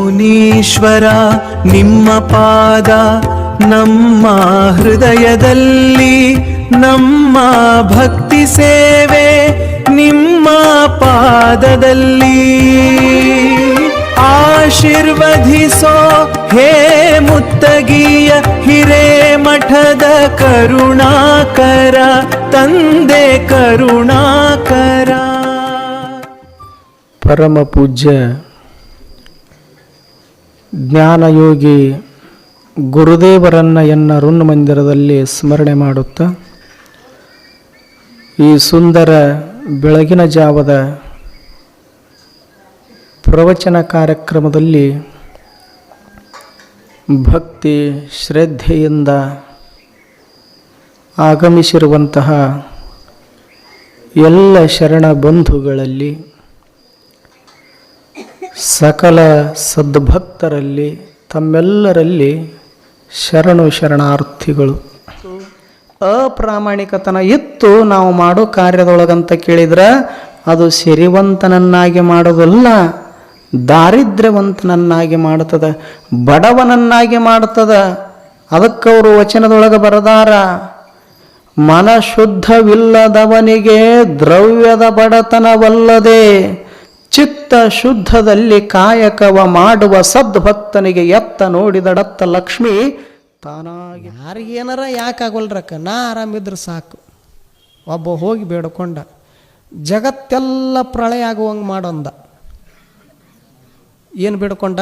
ಮುನೀಶ್ವರ ನಿಮ್ಮ ಪಾದ ನಮ್ಮ ಹೃದಯದಲ್ಲಿ, ನಮ್ಮ ಭಕ್ತಿ ಸೇವೆ ನಿಮ್ಮ ಪಾದದಲ್ಲಿ. ಆಶೀರ್ವದಿಸೋ ಹೇ ಮುತ್ತಗಿಯ ಹಿರೇಮಠದ ಕರುಣಾಕರ, ತಂದೆ ಕರುಣಾಕರ. ಪರಮ ಪೂಜ್ಯ ಜ್ಞಾನಯೋಗಿ ಗುರುದೇವರನ್ನು ರುನ್ನ ಮಂದಿರದಲ್ಲಿ ಸ್ಮರಣೆ ಮಾಡುತ್ತಾ ಈ ಸುಂದರ ಬೆಳಗಿನ ಜಾವದ ಪ್ರವಚನ ಕಾರ್ಯಕ್ರಮದಲ್ಲಿ ಭಕ್ತಿ ಶ್ರದ್ಧೆಯಿಂದ ಆಗಮಿಸಿರುವಂತಹ ಎಲ್ಲ ಶರಣ ಬಂಧುಗಳಲ್ಲಿ, ಸಕಲ ಸದ್ಭಕ್ತರಲ್ಲಿ, ತಮ್ಮೆಲ್ಲರಲ್ಲಿ ಶರಣಾರ್ಥಿಗಳು. ಅಪ್ರಾಮಾಣಿಕತನ ಇತ್ತು ನಾವು ಮಾಡೋ ಕಾರ್ಯದೊಳಗಂತ ಕೇಳಿದ್ರೆ ಅದು ಸಿರಿವಂತನನ್ನಾಗಿ ಮಾಡೋದಲ್ಲ, ದಾರಿದ್ರ್ಯವಂತನನ್ನಾಗಿ ಮಾಡುತ್ತದೆ, ಬಡವನನ್ನಾಗಿ ಮಾಡುತ್ತದೆ. ಅದಕ್ಕವರು ವಚನದೊಳಗೆ ಬರದಾರ, ಮನ ಶುದ್ಧವಿಲ್ಲದವನಿಗೆ ದ್ರವ್ಯದ ಬಡತನವಲ್ಲದೆ, ಚಿತ್ತ ಶುದ್ಧದಲ್ಲಿ ಕಾಯಕವ ಮಾಡುವ ಸದ್ಭಕ್ತನಿಗೆ ಎತ್ತ ನೋಡಿದಡತ್ತ ಲಕ್ಷ್ಮಿ ತಾನಾಗಿ. ಯಾರಿಗೇನಾರ ಯಾಕಾಗಲ್ರಕ್ಕ, ನಾ ಆರಾಮಿದ್ರೆ ಸಾಕು. ಒಬ್ಬ ಹೋಗಿ ಬೇಡ್ಕೊಂಡ, ಜಗತ್ತೆಲ್ಲ ಪ್ರಳಯ ಆಗುವಂಗೆ ಮಾಡೊಂದ. ಏನು ಬೇಡ್ಕೊಂಡ?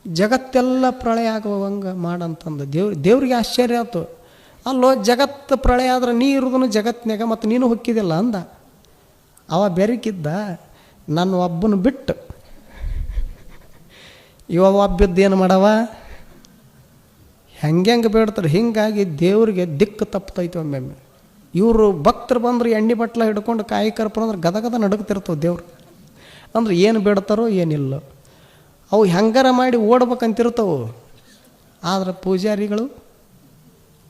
ಜಗತ್ತೆಲ್ಲ ಪ್ರಳಯ ಆಗುವಂಗೆ ಮಾಡಂತಂದ. ದೇವ್ರಿಗೆ ಆಶ್ಚರ್ಯ ಆಯ್ತು. ಅಲ್ಲೋ, ಜಗತ್ತು ಪ್ರಳಯ ಆದ್ರೆ ನೀ ಇರೋದನ್ನು ಜಗತ್ತಿನಾಗ, ಮತ್ತು ನೀನು ಹೊಕ್ಕಿದಿಲ್ಲ ಅಂದ. ಅವ ಬೆರಕಿದ್ದ, ನನ್ನ ಒಬ್ಬನ ಬಿಟ್ಟು ಇವ ಒಬ್ಬಿದ್ದೇನು ಮಾಡವ, ಹೆಂಗೆ ಬೇಡ್ತಾರೆ. ಹೀಗಾಗಿ ದೇವ್ರಿಗೆ ದಿಕ್ಕು ತಪ್ಪತೈತಿ. ಒಮ್ಮೊಮ್ಮೆ ಇವರು ಭಕ್ತರು ಬಂದ್ರೆ ಎಣ್ಣೆ ಬಟ್ಲ ಹಿಡ್ಕೊಂಡು ಕಾಯಿ ಕರ್ಪರು ಅಂದ್ರೆ ಗದಗದ ನಡುಗ್ತಿರ್ತವೆ ದೇವ್ರು. ಅಂದ್ರೆ ಏನು ಬೇಡ್ತಾರೋ ಏನಿಲ್ಲ, ಅವು ಹೆಂಗಾರ ಮಾಡಿ ಓಡ್ಬೇಕಂತಿರ್ತವೆ. ಆದ್ರೆ ಪೂಜಾರಿಗಳು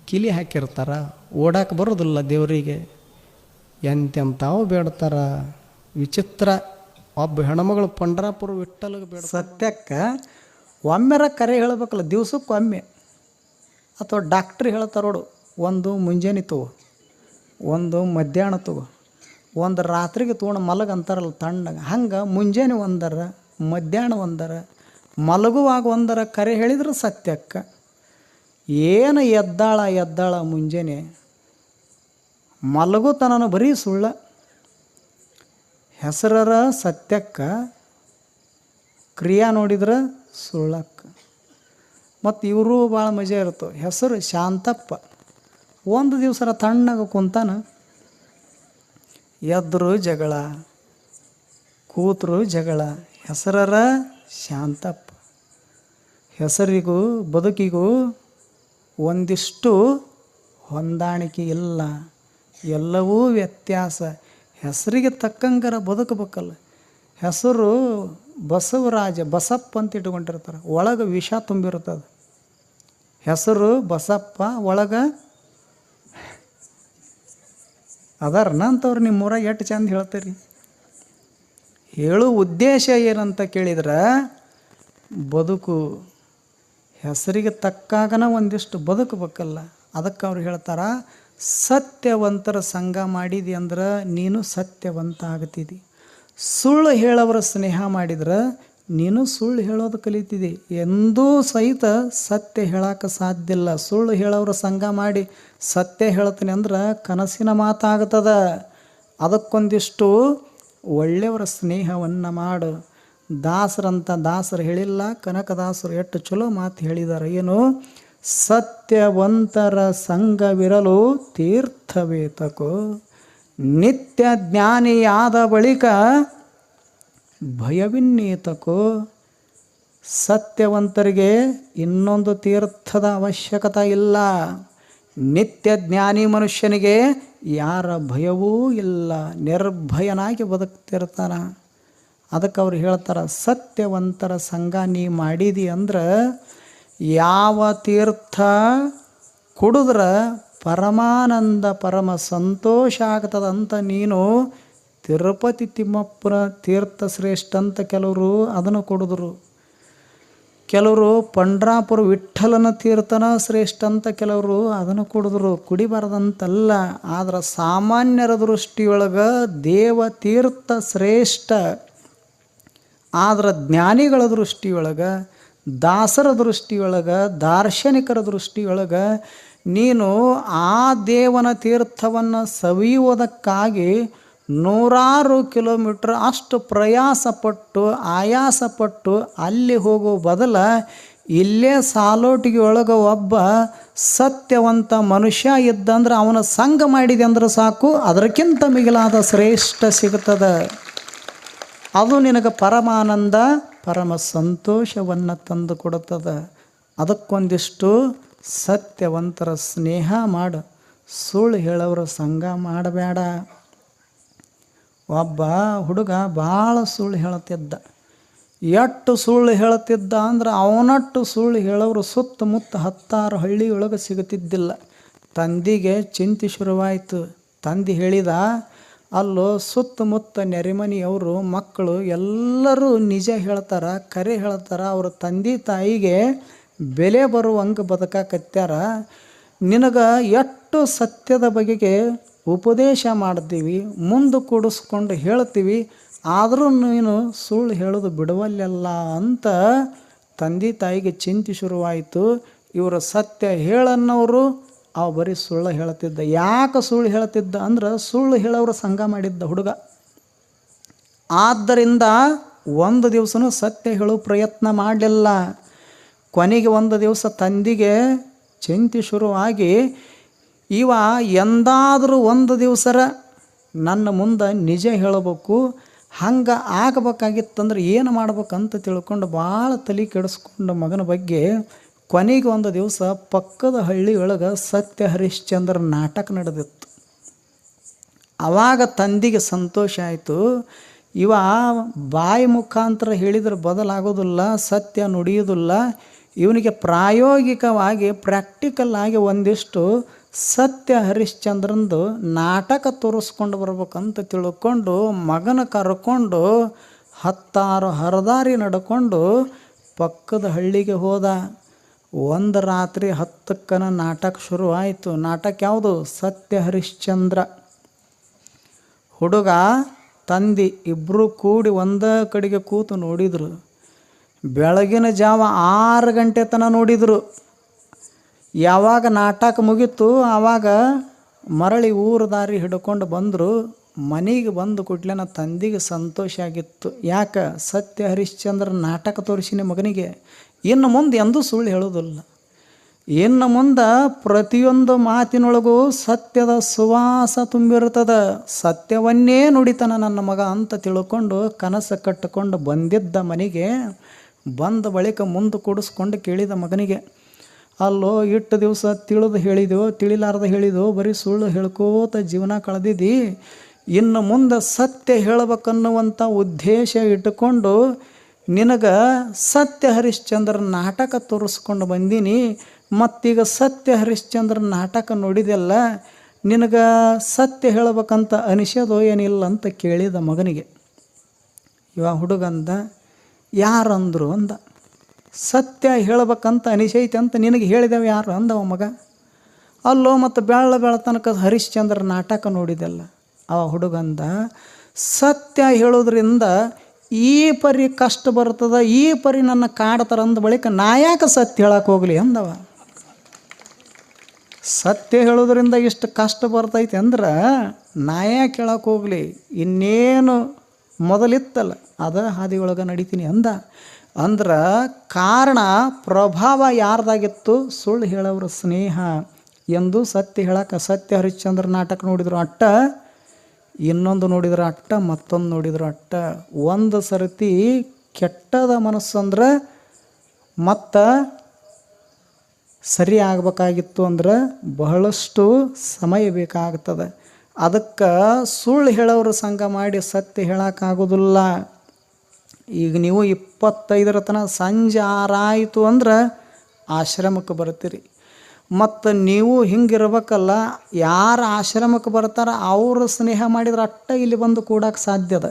ಕಿಲಿ ಹಾಕಿರ್ತಾರ, ಓಡಾಕೆ ಬರೋದಿಲ್ಲ ದೇವರಿಗೆ. ಎಂತೆಂತಾವು ಬೇಡ್ತಾರ, ವಿಚಿತ್ರ. ಒಬ್ಬ ಹೆಣ್ಮಗಳು ಪಂಡ್ರಾಪುರ ವಿಠ್ಠಲಿಗೆ ಬೇಡ. ಸತ್ಯಕ್ಕೆ ಒಮ್ಮೆರ ಕರೆ ಹೇಳಬೇಕಲ್ಲ, ದಿವ್ಸಕ್ಕೆ ಒಮ್ಮೆ. ಅಥವಾ ಡಾಕ್ಟ್ರ್ ಹೇಳ್ತಾರೋಡು, ಒಂದು ಮುಂಜಾನೆ ತಗೋ, ಒಂದು ಮಧ್ಯಾಹ್ನ ತಗೋ, ಒಂದು ರಾತ್ರಿಗೆ ತೊಗೊಂಡು ಮಲಗ ಅಂತಾರಲ್ಲ ತಣ್ಣಗೆ. ಹಂಗೆ ಮುಂಜಾನೆ ಒಂದರ, ಮಧ್ಯಾಹ್ನ ಒಂದರ, ಮಲಗುವಾಗ ಒಂದರ ಕರೆ ಹೇಳಿದ್ರೆ ಸತ್ಯಕ್ಕೆ. ಏನು ಎದ್ದಾಳ ಮುಂಜಾನೆ ಮಲಗುತನನು ಬರೀ ಸುಳ್ಳ. ಹೆಸರರ ಸತ್ಯಕ್ಕೆ, ಕ್ರಿಯಾ ನೋಡಿದ್ರೆ ಸುಳ್ಳಕ್ಕೆ. ಮತ್ತು ಇವರು ಭಾಳ ಮಜಾ ಇರ್ತವೆ. ಹೆಸರು ಶಾಂತಪ್ಪ, ಒಂದು ದಿವಸ ತಣ್ಣಗೆ ಕುಂತಾನ, ಎದ್ರು ಜಗಳ, ಕೂತರು ಜಗಳ. ಹೆಸರರ ಶಾಂತಪ್ಪ. ಹೆಸರಿಗೂ ಬದುಕಿಗೂ ಒಂದಿಷ್ಟು ಹೊಂದಾಣಿಕೆ ಇಲ್ಲ, ಎಲ್ಲವೂ ವ್ಯತ್ಯಾಸ. ಹೆಸರಿಗೆ ತಕ್ಕಂಗರ ಬದುಕಬೇಕಲ್ಲ. ಹೆಸರು ಬಸವರಾಜ, ಬಸಪ್ಪ ಅಂತ ಇಟ್ಕೊಂಡಿರ್ತಾರೆ, ಒಳಗೆ ವಿಷ ತುಂಬಿರ್ತದೆ. ಹೆಸರು ಬಸಪ್ಪ, ಒಳಗೆ ಅದಾರನ ಅಂತವ್ರು ನಿಮ್ಮೂರಾಗ ಎಷ್ಟು ಚಂದ ಹೇಳ್ತೀರಿ. ಹೇಳೋ ಉದ್ದೇಶ ಏನಂತ ಕೇಳಿದ್ರೆ, ಬದುಕು ಹೆಸರಿಗೆ ತಕ್ಕಾಗನ ಒಂದಿಷ್ಟು ಬದುಕಬೇಕಲ್ಲ. ಅದಕ್ಕೆ ಅವ್ರು ಹೇಳ್ತಾರ, ಸತ್ಯವಂತರ ಸಂಘ ಮಾಡಿದಿ ಅಂದ್ರೆ ನೀನು ಸತ್ಯವಂತ ಆಗ್ತಿದ್ದಿ. ಸುಳ್ಳು ಹೇಳೋರ ಸ್ನೇಹ ಮಾಡಿದ್ರೆ ನೀನು ಸುಳ್ಳು ಹೇಳೋದು ಕಲಿತಿದ್ದಿ. ಎಂದೂ ಸಹಿತ ಸತ್ಯ ಹೇಳೋಕೆ ಸಾಧ್ಯ ಇಲ್ಲ. ಸುಳ್ಳು ಹೇಳೋರ ಸಂಘ ಮಾಡಿ ಸತ್ಯ ಹೇಳ್ತೀನಿ ಅಂದ್ರೆ ಕನಸಿನ ಮಾತಾಗ್ತದ. ಅದಕ್ಕೊಂದಿಷ್ಟು ಒಳ್ಳೆಯವರ ಸ್ನೇಹವನ್ನು ಮಾಡು. ದಾಸರು ಹೇಳಿಲ್ಲ, ಕನಕದಾಸರು ಎಷ್ಟು ಚಲೋ ಮಾತು ಹೇಳಿದ್ದಾರೆ. ಏನು? ಸತ್ಯವಂತರ ಸಂಘವಿರಲು ತೀರ್ಥವೇತಕೋ, ನಿತ್ಯ ಜ್ಞಾನಿಯಾದ ಬಳಿಕ ಭಯವಿನ್ನೇತಕೋ. ಸತ್ಯವಂತರಿಗೆ ಇನ್ನೊಂದು ತೀರ್ಥದ ಅವಶ್ಯಕತೆ ಇಲ್ಲ. ನಿತ್ಯ ಜ್ಞಾನಿ ಮನುಷ್ಯನಿಗೆ ಯಾರ ಭಯವೂ ಇಲ್ಲ, ನಿರ್ಭಯನಾಗಿ ಬದುಕ್ತಿರ್ತಾನ. ಅದಕ್ಕೆ ಅವ್ರು ಹೇಳ್ತಾರೆ, ಸತ್ಯವಂತರ ಸಂಘ ನೀ ಮಾಡಿದಿ ಅಂದ್ರೆ ಯಾವ ತೀರ್ಥ ಕುಡಿದ್ರೆ ಪರಮಾನಂದ ಪರಮ ಸಂತೋಷ ಆಗ್ತದಂತ. ನೀನು ತಿರುಪತಿ ತಿಮ್ಮಪ್ಪನ ತೀರ್ಥ ಶ್ರೇಷ್ಠ ಅಂತ ಕೆಲವರು ಅದನ್ನು ಕುಡಿದ್ರು. ಕೆಲವರು ಪಂಡ್ರಾಪುರ ವಿಠ್ಠಲನ ತೀರ್ಥನ ಶ್ರೇಷ್ಠ ಅಂತ ಕೆಲವರು ಅದನ್ನು ಕುಡಿದ್ರು. ಕುಡಿಬಾರ್ದಂತಲ್ಲ, ಆದ್ರೆ ಸಾಮಾನ್ಯರ ದೃಷ್ಟಿಯೊಳಗೆ ದೇವತೀರ್ಥ ಶ್ರೇಷ್ಠ. ಆದ್ರೆ ಜ್ಞಾನಿಗಳ ದೃಷ್ಟಿಯೊಳಗೆ, ದಾಸರ ದೃಷ್ಟಿಯೊಳಗೆ, ದಾರ್ಶನಿಕರ ದೃಷ್ಟಿಯೊಳಗೆ ನೀನು ಆ ದೇವನ ತೀರ್ಥವನ್ನು ಸವಿಯುವುದಕ್ಕಾಗಿ 100 ಕಿಲೋಮೀಟ್ರ್ ಅಷ್ಟು ಪ್ರಯಾಸಪಟ್ಟು ಆಯಾಸಪಟ್ಟು ಅಲ್ಲಿ ಹೋಗೋ ಬದಲ ಇಲ್ಲೇ ಸಾಲೋಟಿಗೆ ಒಳಗೆ ಒಬ್ಬ ಸತ್ಯವಂತ ಮನುಷ್ಯ ಇದ್ದಂದ್ರೆ ಅವನ ಸಂಘ ಮಾಡಿದೆ ಅಂದ್ರೆ ಸಾಕು, ಅದಕ್ಕಿಂತ ಮಿಗಿಲಾದ ಶ್ರೇಷ್ಠ ಸಿಗ್ತದೆ. ಅದು ನಿನಗೆ ಪರಮಾನಂದ ಪರಮ ಸಂತೋಷವನ್ನು ತಂದು ಕೊಡುತ್ತದೆ. ಅದಕ್ಕೊಂದಿಷ್ಟು ಸತ್ಯವಂತರ ಸ್ನೇಹ ಮಾಡು, ಸುಳ್ಳು ಹೇಳೋರ ಸಂಘ ಮಾಡಬೇಡ. ಒಬ್ಬ ಹುಡುಗ ಭಾಳ ಸುಳ್ಳು ಹೇಳುತ್ತಿದ್ದ. ಎಷ್ಟು ಸುಳ್ಳು ಹೇಳುತ್ತಿದ್ದ ಅಂದ್ರೆ ಅವನಟ್ಟು ಸುಳ್ಳು ಹೇಳೋರು ಸುತ್ತಮುತ್ತ 10 ಹಳ್ಳಿಯೊಳಗೆ ಸಿಗುತ್ತಿದ್ದಿಲ್ಲ. ತಂದೆಗೆ ಚಿಂತೆ ಶುರುವಾಯಿತು. ತಂದೆ ಹೇಳಿದ, ಅಲ್ಲೋ ಸುತ್ತಮುತ್ತ ನೆರೆಮನೆಯವರು ಮಕ್ಕಳು ಎಲ್ಲರೂ ನಿಜ ಹೇಳ್ತಾರೆ, ಕರೆ ಹೇಳ್ತಾರೆ, ಅವ್ರ ತಂದೆ ತಾಯಿಗೆ ಬೆಲೆ ಬರುವಂಗೆ ಬದುಕಾಕತ್ಯಾರ. ನಿನಗೆ ಎಷ್ಟು ಸತ್ಯದ ಬಗೆಗೆ ಉಪದೇಶ ಮಾಡ್ತೀವಿ, ಮುಂದೆ ಕೂಡಿಸ್ಕೊಂಡು ಹೇಳ್ತೀವಿ, ಆದರೂ ನೀನು ಸುಳ್ಳು ಹೇಳೋದು ಬಿಡುವಲ್ಲೆಲ್ಲ ಅಂತ ತಂದೆ ತಾಯಿಗೆ ಚಿಂತೆ ಶುರುವಾಯಿತು. ಇವರು ಸತ್ಯ ಹೇಳನ್ನವರು ಅವು ಬರೀ ಸುಳ್ಳು ಹೇಳ್ತಿದ್ದ. ಯಾಕೆ ಸುಳ್ಳು ಹೇಳ್ತಿದ್ದ ಅಂದ್ರೆ ಸುಳ್ಳು ಹೇಳೋರು ಸಂಘ ಮಾಡಿದ್ದ ಹುಡುಗ. ಆದ್ದರಿಂದ ಒಂದು ದಿವಸನೂ ಸತ್ಯ ಹೇಳೋ ಪ್ರಯತ್ನ ಮಾಡಲಿಲ್ಲ. ಕೊನೆಗೆ ಒಂದು ದಿವಸ ತಂದೆಗೆ ಚಿಂತೆ ಶುರುವಾಗಿ, ಇವ ಎಂದಾದರೂ ಒಂದು ದಿವಸರ ನನ್ನ ಮುಂದೆ ನಿಜ ಹೇಳಬೇಕು, ಹಂಗೆ ಆಗಬೇಕಾಗಿತ್ತಂದ್ರೆ ಏನು ಮಾಡ್ಬೇಕಂತ ತಿಳ್ಕೊಂಡು ಭಾಳ ತಲೆ ಕೆಡಿಸ್ಕೊಂಡು ಮಗನ ಬಗ್ಗೆ ಕೊನೆಗೆ ಒಂದು ದಿವಸ ಪಕ್ಕದ ಹಳ್ಳಿಯೊಳಗೆ ಸತ್ಯ ಹರಿಶ್ಚಂದ್ರ ನಾಟಕ ನಡೆದಿತ್ತು. ಆವಾಗ ತಂದೆಗೆ ಸಂತೋಷ ಆಯಿತು. ಇವ ಬಾಯಿ ಮುಖಾಂತರ ಹೇಳಿದ್ರೆ ಬದಲಾಗೋದಿಲ್ಲ, ಸತ್ಯ ನುಡಿಯೋದಿಲ್ಲ, ಇವನಿಗೆ ಪ್ರಾಯೋಗಿಕವಾಗಿ ಪ್ರಾಕ್ಟಿಕಲ್ ಆಗಿ ಒಂದಿಷ್ಟು ಸತ್ಯ ಹರಿಶ್ಚಂದ್ರಂದು ನಾಟಕ ತೋರಿಸ್ಕೊಂಡು ಬರ್ಬೇಕಂತ ತಿಳ್ಕೊಂಡು ಮಗನ ಕರ್ಕೊಂಡು 10 ಹರದಾರಿ ನಡ್ಕೊಂಡು ಪಕ್ಕದ ಹಳ್ಳಿಗೆ ಹೋದ. ಒಂದು ರಾತ್ರಿ 10ಕ್ಕನ ನಾಟಕ ಶುರುವಾಯಿತು. ನಾಟಕ ಯಾವುದು? ಸತ್ಯ ಹರಿಶ್ಚಂದ್ರ. ಹುಡುಗ ತಂದೆ ಇಬ್ಬರು ಕೂಡಿ ಒಂದೇ ಕಡೆಗೆ ಕೂತು ನೋಡಿದರು. ಬೆಳಗಿನ ಜಾವ 6 ಗಂಟೆ ತನಕ ನೋಡಿದರು. ಯಾವಾಗ ನಾಟಕ ಮುಗೀತು ಆವಾಗ ಮರಳಿ ಊರು ದಾರಿ ಹಿಡ್ಕೊಂಡು ಬಂದರು. ಮನೆಗೆ ಬಂದು ಕೂಡಲೇ ತಂದೆಗೆ ಸಂತೋಷ ಆಗಿತ್ತು. ಯಾಕೆ? ಸತ್ಯ ಹರಿಶ್ಚಂದ್ರ ನಾಟಕ ತೋರಿಸಿನಿ ಮಗನಿಗೆ. ಇನ್ನು ಮುಂದೆ ಎಂದೂ ಸುಳ್ಳು ಹೇಳೋದಿಲ್ಲ. ಇನ್ನು ಮುಂದೆ ಪ್ರತಿಯೊಂದು ಮಾತಿನೊಳಗೂ ಸತ್ಯದ ಸುವಾಸ ತುಂಬಿರುತ್ತದೆ. ಸತ್ಯವನ್ನೇ ನುಡಿತಾನ ನನ್ನ ಮಗ ಅಂತ ತಿಳ್ಕೊಂಡು ಕನಸು ಕಟ್ಟಿಕೊಂಡು ಬಂದಿದ್ದ ಮನೆಗೆ ಬಂದ ಬಳಿಕ ಮುಂದೆ ಕೂಡಿಸ್ಕೊಂಡು ಕೇಳಿದ ಮಗನಿಗೆ, ಅಲ್ಲೋ ಇಟ್ಟು ದಿವಸ ತಿಳಿದು ಹೇಳಿದೆವು, ತಿಳಿಲಾರ್ದ ಹೇಳಿದೆವು, ಬರೀ ಸುಳ್ಳು ಹೇಳ್ಕೋತ ಜೀವನ ಕಳೆದಿದ್ದಿ. ಇನ್ನು ಮುಂದೆ ಸತ್ಯ ಹೇಳಬೇಕನ್ನುವಂಥ ಉದ್ದೇಶ ಇಟ್ಟುಕೊಂಡು ನಿನಗೆ ಸತ್ಯ ಹರಿಶ್ಚಂದ್ರ ನಾಟಕ ತೋರಿಸ್ಕೊಂಡು ಬಂದೀನಿ. ಮತ್ತೀಗ ಸತ್ಯ ಹರಿಶ್ಚಂದ್ರ ನಾಟಕ ನೋಡಿದೆಲ್ಲ, ನಿನಗೆ ಸತ್ಯ ಹೇಳಬೇಕಂತ ಅನಿಸೋದು ಏನಿಲ್ಲ ಅಂತ ಕೇಳಿದ ಮಗನಿಗೆ. ಇವ ಹುಡುಗಂದ, ಯಾರಂದರು ಅಂದ. ಸತ್ಯ ಹೇಳಬೇಕಂತ ಅನಿಸೈತೆ ಅಂತ ನಿನಗೆ ಹೇಳಿದೆವು ಯಾರು ಅಂದವ ಮಗ. ಅಲ್ಲೋ ಮತ್ತು ಬೆಳ ತನಕ ಹರಿಶ್ಚಂದ್ರ ನಾಟಕ ನೋಡಿದೆಲ್ಲ. ಅವ ಹುಡುಗಂದ, ಸತ್ಯ ಹೇಳೋದ್ರಿಂದ ಈ ಪರಿ ಕಷ್ಟ ಬರ್ತದ, ಈ ಪರಿ ನನ್ನ ಕಾಡ್ತಾರ ಅಂದ ಬಳಿಕ ನಾ ಯಾಕೆ ಸತ್ಯ ಹೇಳಕ್ಕೆ ಹೋಗಲಿ ಅಂದವ. ಸತ್ಯ ಹೇಳೋದ್ರಿಂದ ಇಷ್ಟು ಕಷ್ಟ ಬರ್ತೈತೆ ಅಂದ್ರೆ ನಾ ಯಾಕೆ ಹೇಳಕ್ಕೆ ಹೋಗಲಿ, ಇನ್ನೇನು ಮೊದಲಿತ್ತಲ್ಲ ಅದ ಹಾದಿಯೊಳಗೆ ನಡಿತೀನಿ ಅಂದ. ಅಂದ್ರೆ ಕಾರಣ ಪ್ರಭಾವ ಯಾರ್ದಾಗಿತ್ತು? ಸುಳ್ಳು ಹೇಳೋರ ಸ್ನೇಹ ಎಂದು ಸತ್ಯ ಹೇಳಕ್ಕೆ ಸತ್ಯ ಹರಿಶ್ಚಂದ್ರ ನಾಟಕ ನೋಡಿದ್ರು ಅಟ್ಟ, ಇನ್ನೊಂದು ನೋಡಿದ್ರು ಅಟ್ಟ, ಮತ್ತೊಂದು ನೋಡಿದ್ರು ಅಟ್ಟ. ಒಂದು ಸರ್ತಿ ಕೆಟ್ಟದ ಮನಸ್ಸಂದ್ರೆ ಮತ್ತು ಸರಿ ಆಗಬೇಕಾಗಿತ್ತು ಅಂದ್ರೆ ಬಹಳಷ್ಟು ಸಮಯ ಬೇಕಾಗ್ತದೆ. ಅದಕ್ಕೆ ಸುಳ್ಳು ಹೇಳೋರು ಸಂಘ ಮಾಡಿ ಸತ್ಯ ಹೇಳೋಕ್ಕಾಗೋದಿಲ್ಲ. ಈಗ ನೀವು 25ರ ತನಕ ಸಂಜೆ 6 ಆಯಿತು ಅಂದ್ರೆ ಆಶ್ರಮಕ್ಕೆ ಬರ್ತೀರಿ. ಮತ್ತು ನೀವು ಹಿಂಗಿರ್ಬೇಕಲ್ಲ, ಯಾರು ಆಶ್ರಮಕ್ಕೆ ಬರ್ತಾರ ಅವರು ಸ್ನೇಹ ಮಾಡಿದ್ರೆ ಅಟ್ಟ ಇಲ್ಲಿ ಬಂದು ಕೂಡಕ್ಕೆ ಸಾಧ್ಯದ.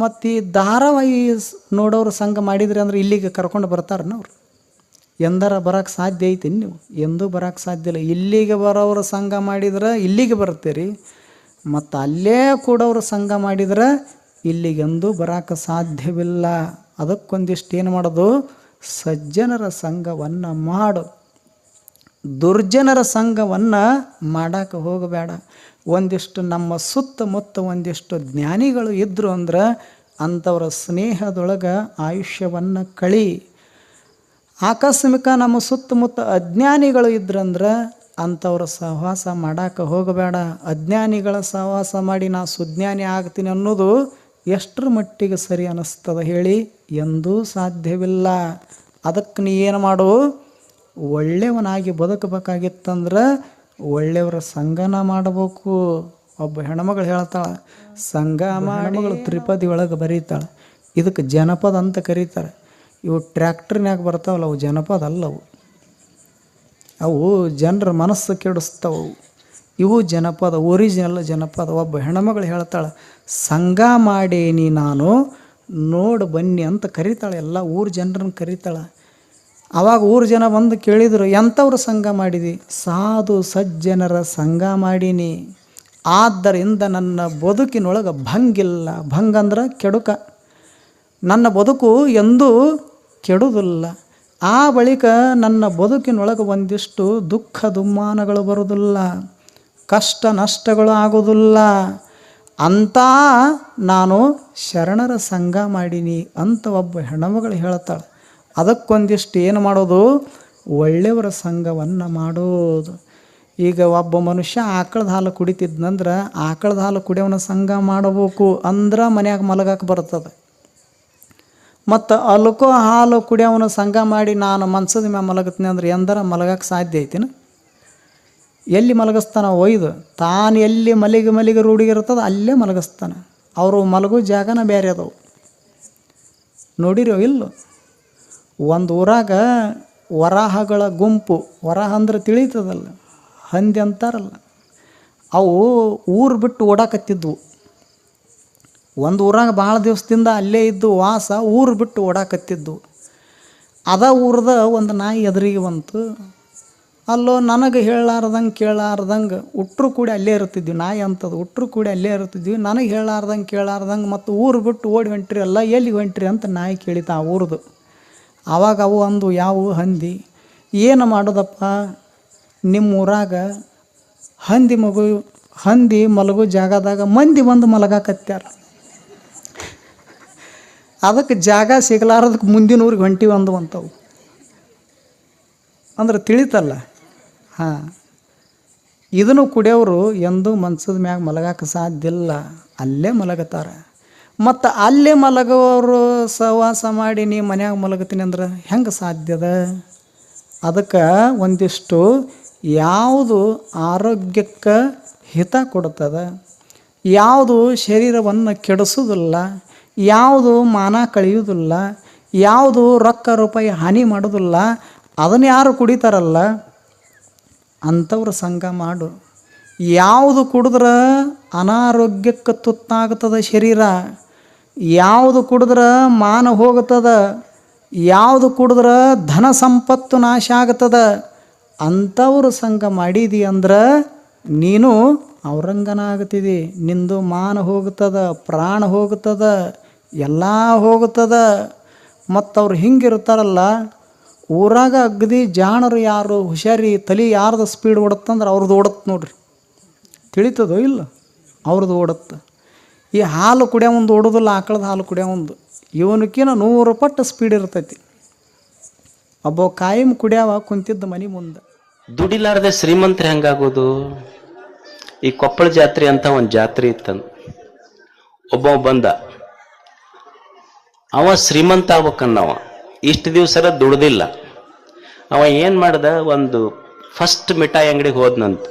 ಮತ್ತು ಈ ಧಾರಾವಾಹಿ ನೋಡೋರು ಸಂಘ ಮಾಡಿದ್ರಿ ಅಂದ್ರೆ ಇಲ್ಲಿಗೆ ಕರ್ಕೊಂಡು ಬರ್ತಾರನ್ನ ಅವ್ರು? ಎಂದಾರ ಬರೋಕ್ಕೆ ಸಾಧ್ಯ ಐತಿ ನೀವು? ಎಂದೂ ಬರೋಕ್ಕೆ ಸಾಧ್ಯ ಇಲ್ಲ. ಇಲ್ಲಿಗೆ ಬರೋರು ಸಂಘ ಮಾಡಿದ್ರೆ ಇಲ್ಲಿಗೆ ಬರ್ತೀರಿ, ಮತ್ತು ಅಲ್ಲೇ ಕೂಡೋರು ಸಂಘ ಮಾಡಿದ್ರೆ ಇಲ್ಲಿಗೆಂದೂ ಬರೋಕ್ಕೆ ಸಾಧ್ಯವಿಲ್ಲ. ಅದಕ್ಕೊಂದಿಷ್ಟು ಏನು ಮಾಡೋದು? ಸಜ್ಜನರ ಸಂಘವನ್ನು ಮಾಡು, ದುರ್ಜನರ ಸಂಘವನ್ನು ಮಾಡೋಕ್ಕೆ ಹೋಗಬೇಡ. ಒಂದಿಷ್ಟು ನಮ್ಮ ಸುತ್ತಮುತ್ತ ಒಂದಿಷ್ಟು ಜ್ಞಾನಿಗಳು ಇದ್ದರು ಅಂದ್ರೆ ಅಂಥವ್ರ ಸ್ನೇಹದೊಳಗೆ ಆಯುಷ್ಯವನ್ನು ಕಳಿ. ಆಕಸ್ಮಿಕ ನಮ್ಮ ಸುತ್ತಮುತ್ತ ಅಜ್ಞಾನಿಗಳು ಇದ್ರಂದ್ರೆ ಅಂಥವ್ರ ಸಹವಾಸ ಮಾಡೋಕ್ಕೆ ಹೋಗಬೇಡ. ಅಜ್ಞಾನಿಗಳ ಸಹವಾಸ ಮಾಡಿ ನಾ ಸುಜ್ಞಾನಿ ಆಗ್ತೀನಿ ಅನ್ನೋದು ಎಷ್ಟರ ಮಟ್ಟಿಗೆ ಸರಿ ಅನ್ನಿಸ್ತದೆ ಹೇಳಿ? ಎಂದೂ ಸಾಧ್ಯವಿಲ್ಲ. ಅದಕ್ಕೆ ನೀ ಏನು ಮಾಡು? ಒಳ್ಳೆಯವನಾಗಿ ಬದುಕಬೇಕಾಗಿತ್ತಂದ್ರೆ ಒಳ್ಳೆಯವರ ಸಂಘನ ಮಾಡಬೇಕು. ಒಬ್ಬ ಹೆಣ್ಮಗಳು ಹೇಳ್ತಾಳೆ, ಸಂಘ ಮಾಡಿ ತ್ರಿಪದಿ ಒಳಗೆ ಬರೀತಾಳೆ. ಇದಕ್ಕೆ ಜನಪದ ಅಂತ ಕರೀತಾರೆ. ಇವು ಟ್ರ್ಯಾಕ್ಟರ್ನ್ಯಾಗ ಬರ್ತಾವಲ್ಲ, ಅವು ಜನಪದ ಅಲ್ಲವು. ಅವು ಜನರ ಮನಸ್ಸು ಕೆಡಿಸ್ತವು. ಇವು ಜನಪದ, ಒರಿಜಿನಲ್ ಜನಪದ. ಒಬ್ಬ ಹೆಣ್ಮಗಳು ಹೇಳ್ತಾಳೆ, ಸಂಘ ಮಾಡೇನಿ ನಾನು ನೋಡಿ ಬನ್ನಿ ಅಂತ ಕರೀತಾಳೆ. ಎಲ್ಲ ಊರ ಜನರನ್ನು ಕರೀತಾಳೆ. ಆವಾಗ ಊರು ಜನ ಬಂದು ಕೇಳಿದರು, ಎಂಥವ್ರ ಸಂಘ ಮಾಡಿದಿ? ಸಾಧು ಸಜ್ಜನರ ಸಂಘ ಮಾಡೀನಿ, ಆದ್ದರಿಂದ ನನ್ನ ಬದುಕಿನೊಳಗೆ ಭಂಗಿಲ್ಲ. ಭಂಗ ಅಂದ್ರೆ ಕೆಡುಕ. ನನ್ನ ಬದುಕು ಎಂದೂ ಕೆಡುವುದಿಲ್ಲ. ಆ ಬಳಿಕ ನನ್ನ ಬದುಕಿನೊಳಗೆ ಒಂದಿಷ್ಟು ದುಃಖ ದುಮ್ಮಾನಗಳು ಬರುವುದಿಲ್ಲ, ಕಷ್ಟ ನಷ್ಟಗಳು ಆಗೋದಿಲ್ಲ ಅಂತ ನಾನು ಶರಣರ ಸಂಘ ಮಾಡೀನಿ ಅಂತ ಒಬ್ಬ ಹೆಣ್ಮಗಳು ಹೇಳ್ತಾಳೆ. ಅದಕ್ಕೊಂದಿಷ್ಟು ಏನು ಮಾಡೋದು? ಒಳ್ಳೆಯವರ ಸಂಘವನ್ನು ಮಾಡೋದು. ಈಗ ಒಬ್ಬ ಮನುಷ್ಯ ಆಕಳದ ಹಾಲು ಕುಡಿತಿದ್ನಂದ್ರೆ ಆಕಳದ ಹಾಲು ಕುಡಿಯೋನ ಸಂಘ ಮಾಡಬೇಕು ಅಂದ್ರೆ ಮನ್ಯಾಗ ಮಲಗಕ್ಕೆ ಬರ್ತದೆ. ಮತ್ತು ಅಲ್ಕೋ ಹಾಲು ಕುಡಿಯೋವನ ಸಂಘ ಮಾಡಿ ನಾನು ಮನ್ಸದ ಮ್ಯಾಗ ಮಲಗತ್ತೀನಿ ಅಂದ್ರೆ ಎಂದರ ಮಲಗಕ್ಕೆ ಸಾಧ್ಯ ಐತಿನ? ಎಲ್ಲಿ ಮಲಗಿಸ್ತಾನೆ? ಒಯ್ದು ತಾನು ಎಲ್ಲಿ ಮಲಿಗೆ ರೂಢಿಗಿರ್ತದೆ ಅಲ್ಲೇ ಮಲಗಿಸ್ತಾನೆ. ಅವರು ಮಲಗೋ ಜಾಗನ ಬೇರೆ ಅದಾವು. ನೋಡಿರೋ ಇಲ್ಲೋ? ಒಂದು ಊರಾಗ ವರಾಹಗಳ ಗುಂಪು, ವರಾಹ ಅಂದ್ರೆ ತಿಳಿತದಲ್ಲ, ಹಂದಿ ಅಂತಾರಲ್ಲ, ಅವು ಊರು ಬಿಟ್ಟು ಓಡಾಕತ್ತಿದ್ವು. ಒಂದು ಊರಾಗ ಭಾಳ ದಿವಸದಿಂದ ಅಲ್ಲೇ ಇದ್ದು ವಾಸ, ಊರು ಬಿಟ್ಟು ಓಡಾಕತ್ತಿದ್ವು. ಅದ ಊರದ ಒಂದು ನಾಯಿ ಎದುರಿಗೆ ಬಂತು. ಅಲ್ಲೋ ನನಗೆ ಹೇಳಾರ್ದಂಗೆ ಕೇಳಾರ್ದಂಗೆ ಉಟ್ರು ಕೂಡಿ ಅಲ್ಲೇ ಇರ್ತಿದ್ವಿ. ನಾಯಿ ಅಂತದು ಉಟ್ರು ಕೂಡಿ ಅಲ್ಲೇ ಇರ್ತಿದ್ವಿ. ನನಗೆ ಹೇಳಾರ್ದಂಗೆ ಕೇಳಾರ್ದಂಗೆ ಮತ್ತು ಊರು ಬಿಟ್ಟು ಓಡಿ ಹೊಂಟ್ರಿ ಅಲ್ಲ, ಎಲ್ಲಿ ಹೊಂಟ್ರಿ ಅಂತ ನಾಯಿ ಕೇಳಿತ ಆ ಊರದು. ಆವಾಗ ಅವು ಅಂದು, ಯಾವ ಹಂದಿ, ಏನು ಮಾಡೋದಪ್ಪ, ನಿಮ್ಮ ಊರಾಗ ಹಂದಿ ಮಲಗೋ ಜಾಗದಾಗ ಮಂದಿ ಬಂದು ಮಲಗಾಕತ್ಯಾರ, ಅದಕ್ಕೆ ಜಾಗ ಸಿಗಲಾರದಕ್ಕೆ ಮುಂದಿನ ಊರಿಗೆ ಹೊಂಟಿವಿ ಅಂದವಂತವು. ಅಂದ್ರೆ ತಿಳಿತಲ್ಲ. ಹಾಂ, ಇದನ್ನು ಕುಡಿಯೋರು ಎಂದೂ ಮನ್ಸದ ಮ್ಯಾಗ ಮಲಗಕ್ಕೆ ಸಾಧ್ಯ ಇಲ್ಲ, ಅಲ್ಲೇ ಮಲಗತಾರೆ. ಮತ್ತು ಅಲ್ಲೇ ಮಲಗೋರು ಸಹವಾಸ ಮಾಡಿ ನೀ ಮನ್ಯಾಗ ಮಲಗತೀನಿ ಅಂದ್ರೆ ಹೆಂಗೆ ಸಾಧ್ಯದ? ಅದಕ್ಕೆ ಒಂದಿಷ್ಟು ಯಾವುದು ಆರೋಗ್ಯಕ್ಕೆ ಹಿತ ಕೊಡ್ತದೆ, ಯಾವುದು ಶರೀರವನ್ನು ಕೆಡಿಸೋದಿಲ್ಲ, ಯಾವುದು ಮಾನ ಕಳೆಯೋದಿಲ್ಲ, ಯಾವುದು ರೊಕ್ಕ ರೂಪಾಯಿ ಹಾನಿ ಮಾಡೋದಿಲ್ಲ, ಅದನ್ನು ಯಾರು ಕುಡಿತಾರಲ್ಲ ಅಂಥವ್ರ ಸಂಘ ಮಾಡು. ಯಾವುದು ಕುಡಿದ್ರೆ ಅನಾರೋಗ್ಯಕ್ಕೆ ತುತ್ತಾಗ್ತದೆ ಶರೀರ, ಯಾವುದು ಕುಡಿದ್ರೆ ಮಾನ ಹೋಗ್ತದೆ, ಯಾವುದು ಕುಡಿದ್ರೆ ಧನ ಸಂಪತ್ತು ನಾಶ ಆಗ್ತದೆ, ಅಂಥವ್ರ ಸಂಘ ಮಾಡಿದಿ ಅಂದ್ರೆ ನೀನು ಔರಂಗನ ಆಗ್ತಿದಿ. ನಿಂದು ಮಾನ ಹೋಗ್ತದೆ, ಪ್ರಾಣ ಹೋಗ್ತದೆ, ಎಲ್ಲ ಹೋಗ್ತದೆ. ಮತ್ತು ಅವ್ರು ಹಿಂಗಿರ್ತಾರಲ್ಲ, ಊರಾಗ ಅಗದಿ ಜಾಣರು ಯಾರು, ಹುಷಾರಿ ತಲೆ ಯಾರ್ದು ಸ್ಪೀಡ್ ಓಡುತ್ತಂದ್ರೆ ಅವ್ರದ್ದು ಓಡುತ್ತೆ ನೋಡ್ರಿ. ತಿಳಿತದೋ ಇಲ್ಲ? ಅವ್ರದ್ದು ಓಡುತ್ತೆ. ಈ ಹಾಲು ಕುಡಿಯೋ ಒಂದು ಓಡೋದಿಲ್ಲ, ಆಕಳದ ಹಾಲು ಕುಡಿಯೋ ಒಂದು ಇವನಕ್ಕಿಂತ 100 ಪಟ್ಟು ಸ್ಪೀಡ್ ಇರ್ತೈತಿ. ಒಬ್ಬ ಕಾಯಂ ಕುಡಿಯವ ಕುಂತಿದ್ದ ಮನೆ ಮುಂದೆ. ದುಡಿಲಾರದೆ ಶ್ರೀಮಂತರು ಹೆಂಗಾಗೋದು? ಈ ಕೊಪ್ಪಳ ಜಾತ್ರೆ ಅಂತ ಒಂದು ಜಾತ್ರೆ ಇತ್ತಂದು ಒಬ್ಬ ಬಂದ, ಅವ ಶ್ರೀಮಂತ ಆಗ್ಬೇಕನ್ನವ. ಇಷ್ಟು ದಿವಸ ದುಡ್ದಿಲ್ಲ. ಅವ ಏನು ಮಾಡ್ದ, ಒಂದು ಫಸ್ಟ್ ಮಿಠಾಯಿ ಅಂಗಡಿಗೆ ಹೋದ್ನಂತ.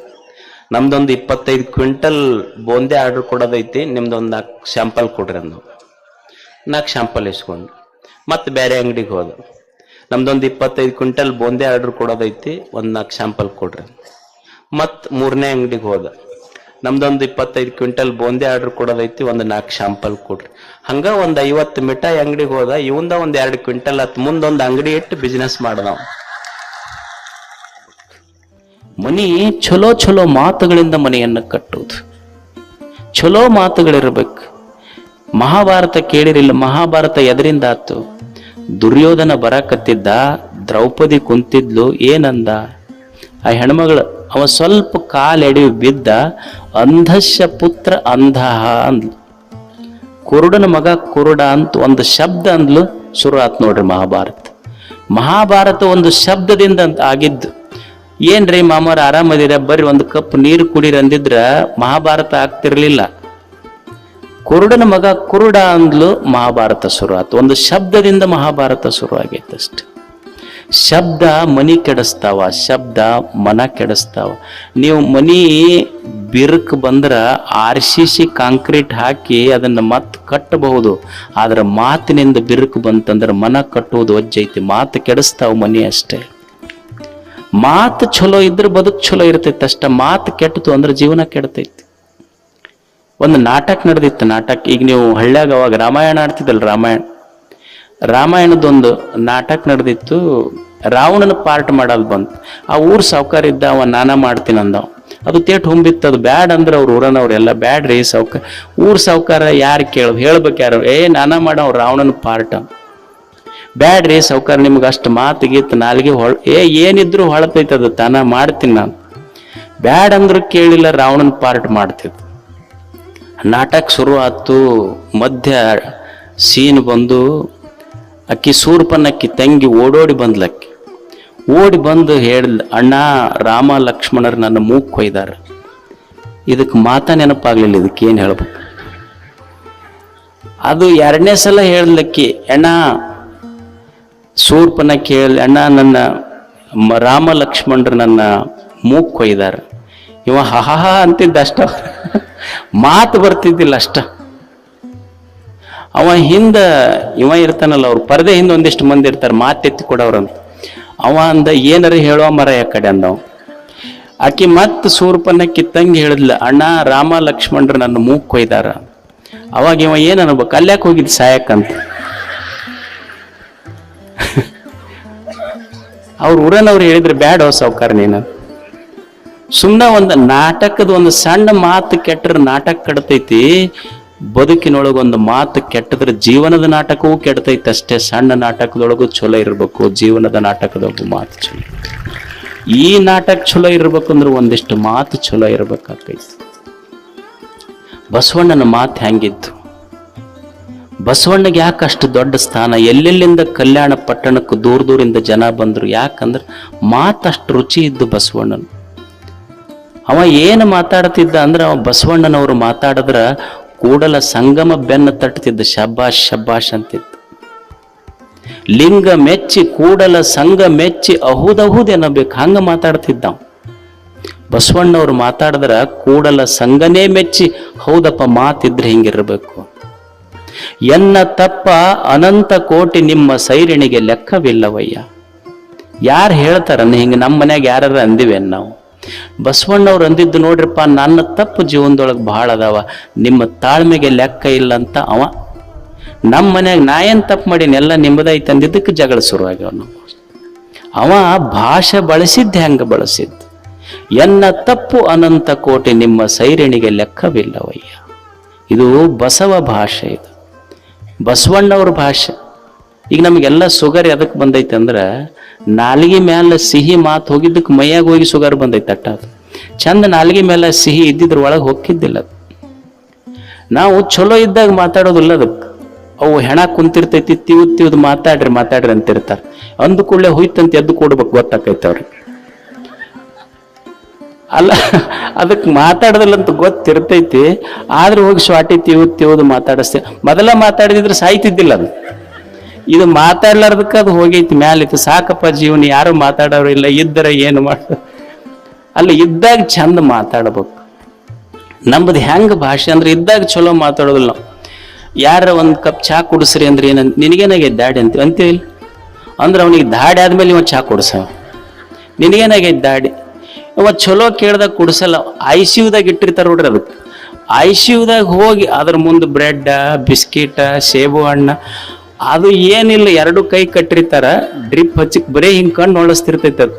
ನಮ್ದೊಂದು 25 ಕ್ವಿಂಟಲ್ ಬೋಂದೆ ಆರ್ಡರ್ ಕೊಡೋದೈತಿ, ನಿಮ್ದೊಂದು 4 ಶಾಂಪಲ್ ಕೊಡ್ರಿ ಅಂದ. 4 ಶಾಂಪಲ್ ಇಸ್ಕೊಂಡು ಮತ್ತೆ ಬೇರೆ ಅಂಗಡಿಗೆ ಹೋದ. ನಮ್ದೊಂದು 25 ಕ್ವಿಂಟಲ್ ಬೋಂದೆ ಆರ್ಡರ್ ಕೊಡೋದೈತಿ, ಒಂದು 4 ಶಾಂಪಲ್ ಕೊಡ್ರಿ. ಮತ್ತು 3ನೇ ಅಂಗಡಿಗೆ ಹೋದ. ನಮ್ದೊಂದು 25 ಕ್ವಿಂಟಲ್ ಬೋಂದೆ ಆರ್ಡರ್ ಕೊಡೋದೈತಿ, ಒಂದು 4 ಶಾಂಪಲ್ ಕೊಡ್ರಿ. ಹಂಗ ಒಂದ್ 50 ಮಿಠಾಯಿ ಅಂಗಡಿಗೆ ಹೋದ, ಇವಂದ ಒಂದ್ 2 ಕ್ವಿಂಟಲ್ ಹತ್ ಮುಂದೊಂದು ಅಂಗಡಿ ಇಟ್ಟು ಬಿಸ್ನೆಸ್ ಮಾಡ್ದವ. ಮನಿ ಚಲೋ ಚಲೋ ಮಾತುಗಳಿಂದ ಮನೆಯನ್ನ ಕಟ್ಟುವುದು, ಚಲೋ ಮಾತುಗಳಿರ್ಬೇಕು. ಮಹಾಭಾರತ ಕೇಳಿರಿಲ್ಲ? ಮಹಾಭಾರತ ಎದರಿಂದ ಆತು? ದುರ್ಯೋಧನ ಬರಕತ್ತಿದ್ದ, ದ್ರೌಪದಿ ಕುಂತಿದ್ಲು, ಏನಂದ ಆ ಹೆಣ್ಮಗಳು? ಅವ ಸ್ವಲ್ಪ ಕಾಲೆಡಿ ಬಿದ್ದ, ಅಂಧಸ್ಯ ಪುತ್ರ ಅಂಧಃ ಅಂದ್ಲು. ಕುರುಡನ ಮಗ ಕುರುಡ ಅಂತ ಒಂದು ಶಬ್ದ ಅಂದ್ಲು, ಶುರು ಆತ್ ನೋಡ್ರಿ ಮಹಾಭಾರತ. ಮಹಾಭಾರತ ಒಂದು ಶಬ್ದದಿಂದ ಅಂತ ಆಗಿದ್ದು. ಏನ್ರಿ ಮಾಮರ ಆರಾಮದಿರ, ಬರ್ರಿ ಒಂದು ಕಪ್ ನೀರು ಕುಡೀರಿ ಅಂದಿದ್ರ ಮಹಾಭಾರತ ಆಗ್ತಿರ್ಲಿಲ್ಲ. ಕುರುಡನ ಮಗ ಕುರುಡ ಅಂದ್ಲು, ಮಹಾಭಾರತ ಶುರು ಆತು. ಒಂದು ಶಬ್ದದಿಂದ ಮಹಾಭಾರತ ಶುರು ಆಗೈತೆ ಅಷ್ಟೆ. ಶಬ್ದ ಮನಿ ಕೆಡಿಸ್ತಾವ, ಶಬ್ದ ಮನ ಕೆಡಿಸ್ತಾವ. ನೀವು ಮನಿ ಬಿರುಕು ಬಂದ್ರ RCC ಕಾಂಕ್ರೀಟ್ ಹಾಕಿ ಅದನ್ನ ಮತ್ ಕಟ್ಟಬಹುದು, ಆದ್ರೆ ಮಾತಿನಿಂದ ಬಿರುಕು ಬಂತಂದ್ರೆ ಮನ ಕಟ್ಟುವುದು ಒಜ್ಜೈತಿ. ಮಾತು ಕೆಡಿಸ್ತಾವ ಮನಿ ಅಷ್ಟೇ. ಮಾತು ಚಲೋ ಇದ್ರೆ ಬದುಕು ಚಲೋ ಇರ್ತೈತಿ ಅಷ್ಟ. ಮಾತು ಕೆಟ್ಟತು ಅಂದ್ರೆ ಜೀವನ ಕೆಡ್ತೈತಿ. ಒಂದು ನಾಟಕ ನಡೆದಿತ್ತು. ನಾಟಕ ಈಗ ನೀವು ಹಳ್ಳ್ಯಾಗ ಅವಾಗ ರಾಮಾಯಣ ಆಡ್ತಿದ್ದಲ್ಲ, ರಾಮಾಯಣದೊಂದು ನಾಟಕ ನಡೆದಿತ್ತು. ರಾವಣನ ಪಾರ್ಟ್ ಮಾಡಲ್ ಬಂತು. ಆ ಊರ್ ಸಾವ್ಕಾರ ಇದ್ದ, ಅವ ನಾನ ಮಾಡ್ತೀನಿ ಅಂದವ. ಅದು ತೇಟ್ ಹುಂಬಿತ್ತು. ಅದು ಬ್ಯಾಡ್ ಅಂದ್ರೆ ಅವ್ರ ಊರನವ್ರೆಲ್ಲ ಬ್ಯಾಡ್ರಿ ಸಾವ್ಕಾರ. ಊರ್ ಸಾವ್ಕಾರ ಯಾರು ಹೇಳ್ಬೇಕು ಯಾರು? ನಾನ ಮಾಡವ್ ರಾವಣನ ಪಾರ್ಟ್. ಬ್ಯಾಡ್ರಿ ಸಾವ್ಕಾರ, ನಿಮ್ಗೆ ಅಷ್ಟು ಮಾತು ಗೀತ್ ನಾಲ್ಗೆ ಏನಿದ್ರು ಹೊಳತೈತದ, ತಾನ ಮಾಡ್ತೀನಿ ನಾನು. ಬ್ಯಾಡ್ ಅಂದ್ರು ಕೇಳಿಲ್ಲ, ರಾವಣನ ಪಾರ್ಟ್ ಮಾಡ್ತಿದ್ದ. ನಾಟಕ ಶುರು ಆತು. ಮಧ್ಯ ಸೀನ್ ಬಂದು ಅಕ್ಕಿ ಸೂರ್ಪನಕ್ಕಿ ತಂಗಿ ಓಡೋಡಿ ಬಂದ್ಲಕ್ಕಿ. ಓಡಿ ಬಂದು ಹೇಳಿದ್, ಅಣ್ಣ ರಾಮ ಲಕ್ಷ್ಮಣರು ನನ್ನ ಮೂಗ್ ಕೊಯ್ದಾರ. ಇದಕ್ಕೆ ಮಾತಾ ನೆನಪಾಗ್ಲಿಲ್ಲ, ಇದಕ್ಕೆ ಏನ್ ಹೇಳ್ಬೇಕು? ಅದು 2ನೇ ಸಲ ಹೇಳ್ಲಕ್ಕಿ, ಅಣ್ಣ ಸೂರ್ಪನಕ್ಕಿ ಹೇಳಿ, ಅಣ್ಣ ನನ್ನ ರಾಮ ಲಕ್ಷ್ಮಣರು ನನ್ನ ಮೂಗ್ ಕೊಯ್ದಾರ. ಇವ ಹಹ ಅಂತಿದ್ದ ಅಷ್ಟ, ಮಾತು ಬರ್ತಿದ್ದಿಲ್ಲ ಅಷ್ಟ. ಅವ ಹಿಂದ ಇವ ಇರ್ತಾನಲ್ಲ, ಅವ್ರ ಪರದೆ ಹಿಂದೆ ಒಂದಿಷ್ಟು ಮಂದಿ ಇರ್ತಾರೆ ಮಾತೆತ್ತಿ ಕೊಡವ್ರಂತ. ಅವ ಅಂದ, ಏನಾರ ಹೇಳುವ ಮರ ಕಡೆ ಅಂದವ. ಆಕಿ ಮತ್ ಸೂರ್ಪನಕ್ಕಿ ತಂಗಿ ಹೇಳಿದ್ಲ, ಅಣ್ಣ ರಾಮ ಲಕ್ಷ್ಮಣರು ನನ್ನ ಮೂಗ್ ಕೊಯ್ದಾರ. ಅವಾಗ ಇವ ಏನ್ ಅನ್ಬೇಕು, ಅಲ್ಯಾಕ್ ಹೋಗಿದ್ ಸಾಯಕ್ಕಂತ. ಅವ್ರ ಊರನವ್ರು ಹೇಳಿದ್ರೆ ಬ್ಯಾಡ ಸಾವ್ಕಾರ ನೀನು. ಸುಮ್ಮನೆ ಒಂದು ನಾಟಕದ ಒಂದು ಸಣ್ಣ ಮಾತು ಕೆಟ್ಟರೆ ನಾಟಕ ಕೆಡ್ತೈತಿ. ಬದುಕಿನೊಳಗೊಂದು ಮಾತು ಕೆಟ್ಟದ್ರೆ ಜೀವನದ ನಾಟಕವೂ ಕೆಡ್ತೈತಿ ಅಷ್ಟೇ. ಸಣ್ಣ ನಾಟಕದೊಳಗೂ ಚಲೋ ಇರ್ಬೇಕು, ಜೀವನದ ನಾಟಕದೊಳಗೂ ಮಾತು ಚಲೋ. ಈ ನಾಟಕ ಚಲೋ ಇರ್ಬೇಕಂದ್ರೆ ಒಂದಿಷ್ಟು ಮಾತು ಚಲೋ ಇರ್ಬೇಕಾಕೈತಿ. ಬಸವಣ್ಣನ ಮಾತು ಹೆಂಗಿತ್ತು? ಬಸವಣ್ಣಗೆ ಯಾಕೆ ಅಷ್ಟು ದೊಡ್ಡ ಸ್ಥಾನ? ಎಲ್ಲೆಲ್ಲಿಂದ ಕಲ್ಯಾಣ ಪಟ್ಟಣಕ್ಕೆ ದೂರದಿಂದ ಜನ ಬಂದ್ರು. ಯಾಕಂದ್ರೆ ಮಾತಷ್ಟು ರುಚಿ ಇದ್ದು ಬಸವಣ್ಣನ. ಅವ ಏನು ಮಾತಾಡ್ತಿದ್ದ ಅಂದ್ರೆ, ಅವ ಬಸವಣ್ಣನವರು ಮಾತಾಡಿದ್ರ ಕೂಡಲ ಸಂಗಮ ಬೆನ್ನ ತಟ್ತಿದ್ದ, ಶಬ್ಬಾಷ್ ಶಬ್ಬಾಷ್ ಅಂತಿದ್ದ. ಲಿಂಗ ಮೆಚ್ಚಿ ಕೂಡಲ ಸಂಘ ಮೆಚ್ಚಿ ಅಹುದಹುದ್ ಎನ್ನಬೇಕು, ಹಂಗ ಮಾತಾಡ್ತಿದ್ದ. ಬಸವಣ್ಣವ್ರು ಮಾತಾಡಿದ್ರ ಕೂಡಲ ಸಂಘನೇ ಮೆಚ್ಚಿ, ಹೌದಪ್ಪ ಮಾತಿದ್ರೆ ಹಿಂಗಿರ್ಬೇಕು. ಎನ್ನ ತಪ್ಪ ಅನಂತ ಕೋಟಿ ನಿಮ್ಮ ಸೈರಿಣಿಗೆ ಲೆಕ್ಕವಿಲ್ಲವಯ್ಯ. ಯಾರು ಹೇಳ್ತಾರ ಹಿಂಗ? ನಮ್ಮ ಮನ್ಯಾಗ ಯಾರ ಅಂದಿವೆ ನಾವು? ಬಸವಣ್ಣವ್ರು ಅಂದಿದ್ದು ನೋಡ್ರಿಪ್ಪ, ನನ್ನ ತಪ್ಪು ಜೀವನದೊಳಗೆ ಬಹಳ ಅದಾವ, ನಿಮ್ಮ ತಾಳ್ಮೆಗೆ ಲೆಕ್ಕ ಇಲ್ಲ ಅಂತ ಅವ. ನಮ್ಮ ಮನ್ಯಾಗ ನಾ ಏನ್ ತಪ್ಪು ಮಾಡೀನಿ, ಎಲ್ಲ ನಿಮ್ಮದೈತೆ ಅಂದಿದ್ದಕ್ಕೆ ಜಗಳ ಶುರುವಾಗ್ಯಾವ ನಾವು. ಅವ ಭಾಷೆ ಬಳಸಿದ್ದೆ ಹೆಂಗ ಬಳಸಿದ್ದು? ಎನ್ನ ತಪ್ಪು ಅನಂತ ಕೋಟಿ ನಿಮ್ಮ ಸೈರಿಣಿಗೆ ಲೆಕ್ಕವಿಲ್ಲವಯ್ಯ. ಇದು ಬಸವ ಭಾಷೆ, ಇದು ಬಸವಣ್ಣವ್ರ ಭಾಷೆ. ಈಗ ನಮಗೆಲ್ಲ ಸುಗರ್ ಎದಕ್ಕೆ ಬಂದೈತೆ ಅಂದ್ರೆ, ನಾಲಿಗೆ ಮೇಲೆ ಸಿಹಿ ಮಾತು ಹೋಗಿದ್ದಕ್ಕೆ ಮೈಯಾಗ ಹೋಗಿ ಸುಗರ್ ಬಂದೈತೆ ಅಟ್ಟ. ಅದು ಚಂದ ನಾಲಿಗೆ ಮೇಲೆ ಸಿಹಿ ಇದ್ದಿದ್ರ ಒಳಗೆ ಹೋಗಿದ್ದಿಲ್ಲ. ನಾವು ಚಲೋ ಇದ್ದಾಗ ಮಾತಾಡೋದಿಲ್ಲ. ಅದಕ್ಕೆ ಅವು ಹೆಣ ಕುಂತಿರ್ತೈತಿ, ತಿವ್ದು ಮಾತಾಡ್ರಿ ಅಂತಿರ್ತಾರೆ. ಅಂದು ಕೂಡಲೇ ಹೋಯ್ತಂತ ಎದ್ದು ಕೊಡ್ಬೇಕು, ಗೊತ್ತಾಕೈತೆ ಅವ್ರಿಗೆ. ಅಲ್ಲ, ಅದಕ್ಕೆ ಮಾತಾಡೋದಿಲ್ಲಂತ ಗೊತ್ತಿರ್ತೈತಿ, ಆದ್ರೂ ಹೋಗಿ ಸ್ವಾಟಿ ತಿವ್ದು ಮಾತಾಡಿಸ್ತೇವೆ. ಮೊದಲ ಮಾತಾಡಿದ್ರೆ ಸಾಯ್ತಿದ್ದಿಲ್ಲ ಅದು. ಇದು ಮಾತಾಡ್ಲಾರ್ದಕ್ಕೆ ಅದು ಹೋಗೈತಿ ಮ್ಯಾಲಿತ್ತು. ಸಾಕಪ್ಪ ಜೀವನ, ಯಾರು ಮಾತಾಡೋರು ಇಲ್ಲ, ಇದ್ದರೆ ಏನು ಮಾಡ. ಅಲ್ಲ, ಇದ್ದಾಗ ಚಂದ ಮಾತಾಡ್ಬೇಕು. ನಮ್ಮದು ಹೆಂಗ ಭಾಷೆ ಅಂದ್ರೆ, ಇದ್ದಾಗ ಚಲೋ ಮಾತಾಡೋದಿಲ್ಲ. ಯಾರ ಒಂದು ಕಪ್ ಚಹಾ ಕುಡಿಸ್ರಿ ಅಂದ್ರೆ ಏನಂತ, ನಿನಗೇನಾಗೈತೆ ದಾಡಿ ಅಂತೀವಿಲ್ಲ ಅಂದ್ರೆ, ಅವನಿಗೆ ದಾಡಿ ಆದ್ಮೇಲೆ ಇವ ಚಹಾ ಕುಡಿಸವ. ನಿನಗೇನಾಗೈತೆ ದಾಡಿ? ಅವ ಚಲೋ ಕೇಳ್ದಾಗ ಕುಡಿಸಲ್ಲ. ICUದಾಗ ಇಟ್ಟಿರ್ತಾರ ನೋಡ್ರಿ, ಅದಕ್ಕೆ ICUದಾಗ ಹೋಗಿ ಅದ್ರ ಮುಂದೆ ಬ್ರೆಡ್, ಬಿಸ್ಕಿಟ್, ಸೇಬು ಹಣ್ಣು, ಅದು ಏನಿಲ್ಲ, 2 ಕೈ ಕಟ್ಟಿರ್ತಾರ, ಡ್ರಿಪ್ ಹಚ್ಚಿ ಬರೀ ಹಿಂಗೆ ಕಣ್ಣು ಹೊಳಸ್ತಿರ್ತೈತೆ. ಅದು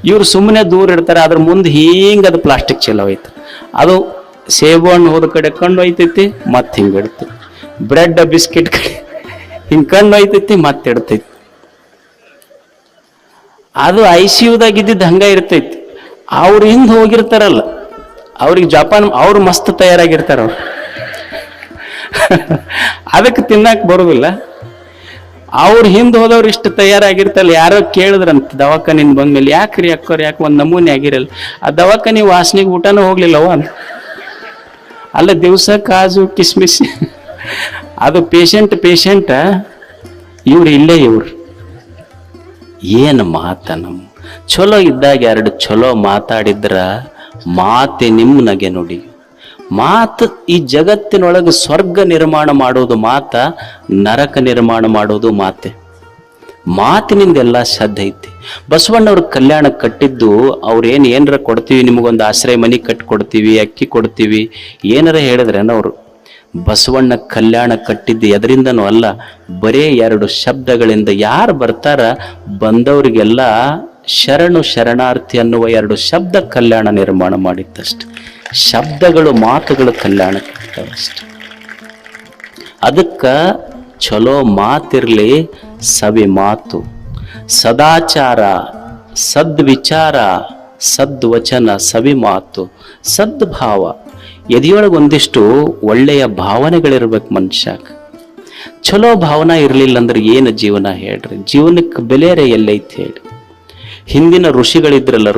ಇವ್ರು ಸುಮ್ಮನೆ ದೂರ ಇರ್ತಾರೆ, ಅದ್ರ ಮುಂದೆ ಹಿಂಗೆ ಅದು ಪ್ಲಾಸ್ಟಿಕ್ ಚಲೋ ಐತೆ. ಅದು ಸೇಬು ಹಣ್ಣು ಹೋದ ಕಡೆ ಕಣ್ಣು ಒಯ್ತೈತಿ, ಮತ್ತೆ ಹಿಂಗೆ ಇಡ್ತೈತಿ. ಬ್ರೆಡ್ ಬಿಸ್ಕಿಟ್ ಕಡೆ ಹಿಂಗೆ ಕಣ್ಣು ಒಯ್ತೈತಿ, ಮತ್ತೆ ಇಡ್ತೈತಿ. ಅದು ICUದಾಗ ಇದ್ದಿದ್ದು ಹಂಗ ಇರ್ತೈತಿ. ಅವ್ರು ಹಿಂದೆ ಹೋಗಿರ್ತಾರಲ್ಲ, ಅವ್ರಿಗೆ ಜಪಾನ್ ಅವ್ರು ಮಸ್ತ್ ತಯಾರಾಗಿರ್ತಾರ. ಅವ್ರು ಅದಕ್ಕೆ ತಿನ್ನಕ್ ಬರುದಿಲ್ಲ. ಅವ್ರ ಹಿಂದೆ ಹೋದವ್ರು ಇಷ್ಟು ತಯಾರಾಗಿರ್ತಾರಲ್ಲ. ಯಾರೋ ಕೇಳಿದ್ರಂತ ದವಾಖಾನಿಂದ ಬಂದ್ಮೇಲೆ, ಯಾಕ್ರಿ ಅಕ್ಕೋರ್ ಯಾಕೆ ಒಂದ್ ನಮೂನೆ ಆಗಿರಲ್ಲ, ಆ ದವಾಖಾನಿ ವಾಸನೆಗೆ ಊಟನೂ ಹೋಗ್ಲಿಲ್ಲವ ಅಂತ. ಅಲ್ಲ, ದಿವಸ ಕಾಜು ಕಿಸ್ಮಿಸ್ ಅದು ಪೇಷಂಟ್ ಇವ್ರು ಇಲ್ಲೇ ಇವ್ರು. ಏನು ಮಾತ ನಮ್ಮ ಚಲೋ ಇದ್ದಾಗ 2 ಚಲೋ ಮಾತಾಡಿದ್ರ ಮಾತೆ ನಿಮ್ಮನಗೆ ನೋಡಿ. ಮಾತು ಈ ಜಗತ್ತಿನೊಳಗೆ ಸ್ವರ್ಗ ನಿರ್ಮಾಣ ಮಾಡೋದು ಮಾತ, ನರಕ ನಿರ್ಮಾಣ ಮಾಡೋದು ಮಾತೆ. ಮಾತಿನಿಂದ ಎಲ್ಲ ಶ್ರದ್ಧೆ ಐತಿ. ಬಸವಣ್ಣವ್ರ ಕಲ್ಯಾಣ ಕಟ್ಟಿದ್ದು ಅವ್ರೇನು ಏನರ ಕೊಡ್ತೀವಿ, ನಿಮಗೊಂದು ಆಶ್ರಯ ಮನೆ ಕಟ್ಟಿ ಕೊಡ್ತೀವಿ, ಅಕ್ಕಿ ಕೊಡ್ತೀವಿ ಏನಾರ ಹೇಳಿದ್ರೇನ ಅವರು? ಬಸವಣ್ಣ ಕಲ್ಯಾಣ ಕಟ್ಟಿದ್ದು ಎದರಿಂದನೂ ಅಲ್ಲ, ಬರೇ 2 ಶಬ್ದಗಳಿಂದ. ಯಾರು ಬರ್ತಾರ ಬಂದವರಿಗೆಲ್ಲ ಶರಣು ಶರಣಾರ್ಥಿ ಅನ್ನುವ 2 ಶಬ್ದ ಕಲ್ಯಾಣ ನಿರ್ಮಾಣ ಮಾಡಿತ್ತಷ್ಟು. ಶಬ್ದಗಳು, ಮಾತುಗಳು ಕಲ್ಯಾಣ ಕಟ್ಟಿದವಷ್ಟು. ಅದಕ್ಕ ಚಲೋ ಮಾತಿರ್ಲಿ, ಸವಿ ಮಾತು, ಸದಾಚಾರ, ಸದ್ವಿಚಾರ, ಸದ್ವಚನ, ಸವಿ ಮಾತು, ಸದ್ಭಾವ. ಎದೆಯೊಳಗೆ ಒಂದಿಷ್ಟು ಒಳ್ಳೆಯ ಭಾವನೆಗಳಿರ್ಬೇಕು ಮನುಷ್ಯಾಗ. ಚಲೋ ಭಾವನಾ ಇರಲಿಲ್ಲ ಅಂದ್ರೆ ಏನು ಜೀವನ ಹೇಳ್ರಿ? ಜೀವನಕ್ಕೆ ಬೆಲೆರೆ ಎಲ್ಲೈತಿ ಹೇಳಿ? ಹಿಂದಿನ ಋಷಿಗಳಿದ್ರಲ್ಲ,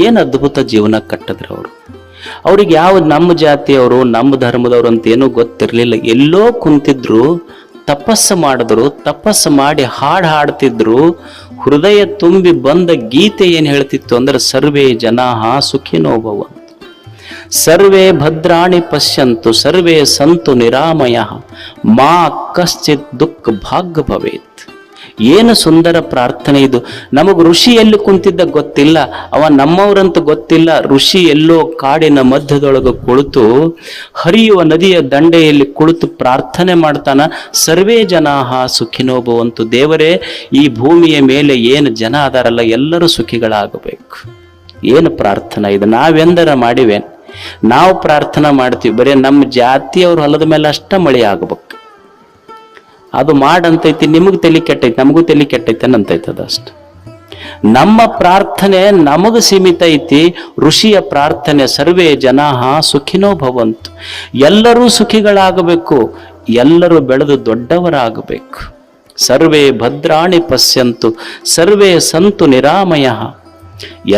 ಏನು ಅದ್ಭುತ ಜೀವನ ಕಟ್ಟಿದ್ರು ಅವರು. ಅವ್ರಿಗೆ ಯಾವ ನಮ್ಮ ಜಾತಿಯವರು, ನಮ್ಮ ಧರ್ಮದವರು ಅಂತ ಏನೂ ಗೊತ್ತಿರಲಿಲ್ಲ. ಎಲ್ಲೋ ಕುಂತಿದ್ರು, ತಪಸ್ಸು ಮಾಡಿದ್ರು, ತಪಸ್ಸು ಮಾಡಿ ಹಾಡ್ತಿದ್ರು. ಹೃದಯ ತುಂಬಿ ಬಂದ ಗೀತೆ ಏನ್ ಹೇಳ್ತಿತ್ತು ಅಂದ್ರೆ, ಸರ್ವೇ ಜನಾಃ ಸುಖಿನೋ ಭವಂತು, ಸರ್ವೇ ಭದ್ರಾಣಿ ಪಶ್ಯಂತು, ಸರ್ವೇ ಸಂತು ನಿರಾಮಯಃ, ಮಾ ಕಶ್ಚಿತ್ ದುಃಖ ಭಾಗ್ಯ ಭವೇತ್. ಏನು ಸುಂದರ ಪ್ರಾರ್ಥನೆ ಇದು. ನಮಗ್ ಋಷಿ ಎಲ್ಲಿ ಕುಂತಿದ್ದ ಗೊತ್ತಿಲ್ಲ, ಅವ ನಮ್ಮವ್ರಂತ ಗೊತ್ತಿಲ್ಲ. ಋಷಿ ಎಲ್ಲೋ ಕಾಡಿನ ಮಧ್ಯದೊಳಗೆ ಕುಳಿತು, ಹರಿಯುವ ನದಿಯ ದಂಡೆಯಲ್ಲಿ ಕುಳಿತು ಪ್ರಾರ್ಥನೆ ಮಾಡ್ತಾನ, ಸರ್ವೇ ಜನಾಃ ಸುಖಿನೋ ಭವಂತು. ದೇವರೇ, ಈ ಭೂಮಿಯ ಮೇಲೆ ಏನು ಜನ ಅದಾರಲ್ಲ ಎಲ್ಲರೂ ಸುಖಿಗಳಾಗಬೇಕು. ಏನು ಪ್ರಾರ್ಥನಾ ಇದು? ನಾವೆಂದರ ಮಾಡಿವೆ? ನಾವು ಪ್ರಾರ್ಥನಾ ಮಾಡ್ತೀವಿ, ಬರೀ ನಮ್ಮ ಜಾತಿಯವ್ರ ಹೊಲದ ಮೇಲೆ ಅಷ್ಟ ಮಳೆ ಆಗ್ಬೇಕು. ಅದು ಮಾಡಂತೈತಿ, ನಿಮಗ್ ತಲೆ ಕೆಟ್ಟೈತಿ, ನಮಗೂ ತಲೆ ಕೆಟ್ಟೈತೆ ಅಂತೈತಿ. ಅದಷ್ಟು ನಮ್ಮ ಪ್ರಾರ್ಥನೆ ನಮಗ ಸೀಮಿತ ಐತಿ. ಋಷಿಯ ಪ್ರಾರ್ಥನೆ ಸರ್ವೇ ಜನಾಃ ಸುಖಿನೋ ಭವಂತು, ಎಲ್ಲರೂ ಸುಖಿಗಳಾಗಬೇಕು, ಎಲ್ಲರೂ ಬೆಳೆದು ದೊಡ್ಡವರಾಗಬೇಕು. ಸರ್ವೇ ಭದ್ರಾಣಿ ಪಶ್ಯಂತು, ಸರ್ವೇ ಸಂತು ನಿರಾಮಯಃ.